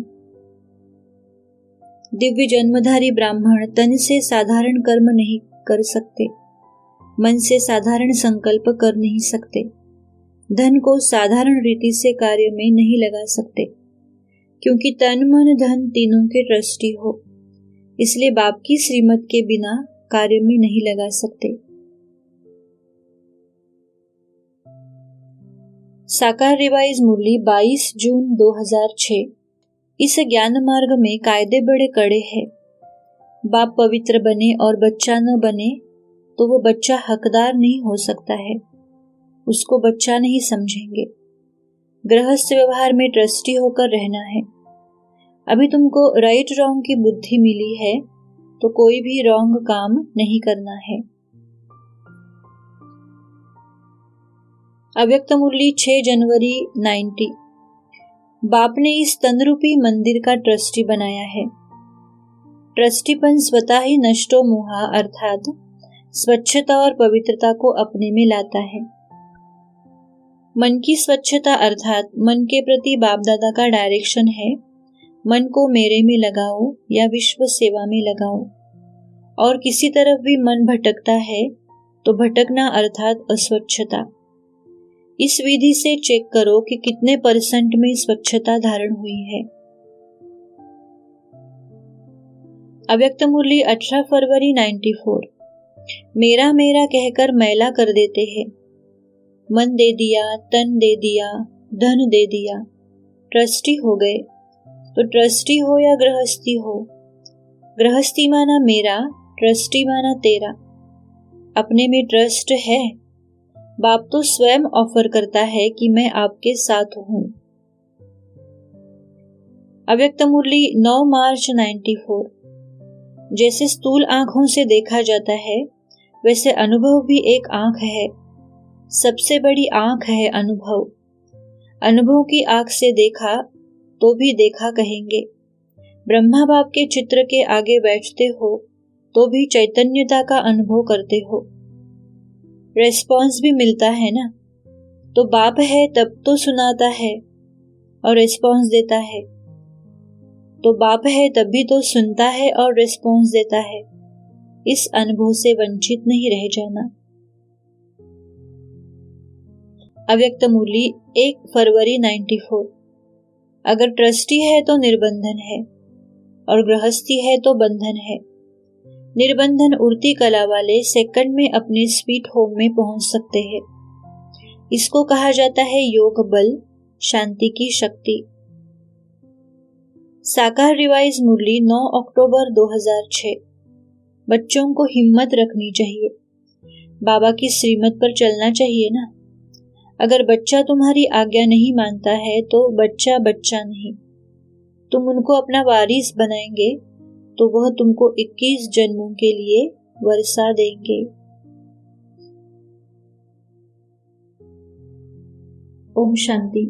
दिव्य जन्मधारी ब्राह्मण तन से साधारण कर्म नहीं कर सकते, मन से साधारण संकल्प कर नहीं सकते, धन को साधारण रीति से कार्य में नहीं लगा सकते, क्योंकि तन मन धन तीनों के ट्रस्टी हो। इसलिए बाप की श्रीमत के बिना कार्य में नहीं लगा सकते। साकार रिवाइज मुरली 22 जून 2006। इस ज्ञान मार्ग में कायदे बड़े कड़े हैं। बाप पवित्र बने और बच्चा न बने तो वो बच्चा हकदार नहीं हो सकता है, उसको बच्चा नहीं समझेंगे। गृहस्थ व्यवहार में ट्रस्टी होकर रहना है। अभी तुमको राइट रॉन्ग की बुद्धि मिली है, तो कोई भी रॉन्ग काम नहीं करना है। अव्यक्त मुरली 6 जनवरी 90। बाप ने इस तनरूपी मंदिर का ट्रस्टी बनाया है। ट्रस्टीपन स्वतः ही नष्टो मोहा अर्थात स्वच्छता और पवित्रता को अपने में लाता है। मन की स्वच्छता अर्थात मन के प्रति बाप दादा का डायरेक्शन है, मन को मेरे में लगाओ या विश्व सेवा में लगाओ। और किसी तरफ भी मन भटकता है तो भटकना अर्थात अस्वच्छता। इस विधि से चेक करो कि कितने परसेंट में स्वच्छता धारण हुई है। अव्यक्त मुरली 18 फरवरी 94। मेरा मेरा कहकर मैला कर देते हैं। मन दे दिया, तन दे दिया, धन दे दिया, ट्रस्टी हो गए। तो ट्रस्टी हो या गृहस्थी हो, गृहस्थी माना मेरा, ट्रस्टी माना तेरा। अपने में ट्रस्ट है। बाप तो स्वयं ऑफर करता है कि मैं आपके साथ हूं। अव्यक्त मुरली 9 मार्च 94। जैसे स्थूल आंखों से देखा जाता है, वैसे अनुभव भी एक आंख है। सबसे बड़ी आंख है अनुभव। अनुभव की आंख से देखा तो भी देखा कहेंगे। ब्रह्मा बाप के चित्र के आगे बैठते हो तो भी चैतन्यता का अनुभव करते हो। रेस्पॉन्स भी मिलता है ना। तो बाप है तब तो सुनाता है और रेस्पॉन्स देता है। तो बाप है तब भी तो सुनता है और रेस्पॉन्स देता है। इस अनुभव से वंचित नहीं रह जाना। अव्यक्त मुरली 1 फरवरी 94। अगर ट्रस्टी है तो निर्बंधन है और गृहस्थी है तो बंधन है। निर्बंधन उड़ती कला वाले सेकंड में अपने स्वीट होम में पहुंच सकते हैं। इसको कहा जाता है योग बल, शांति की शक्ति। साकार रिवाइज मुरली 9 अक्टूबर 2006। बच्चों को हिम्मत रखनी चाहिए। बाबा की श्रीमत पर चलना चाहिए ना। अगर बच्चा तुम्हारी आज्ञा नहीं मानता है तो बच्चा बच्चा नहीं, तुम उनको अपना वारिस बनाएंगे तो वह तुमको 21 जन्मों के लिए वर्षा देंगे। ओम शांति।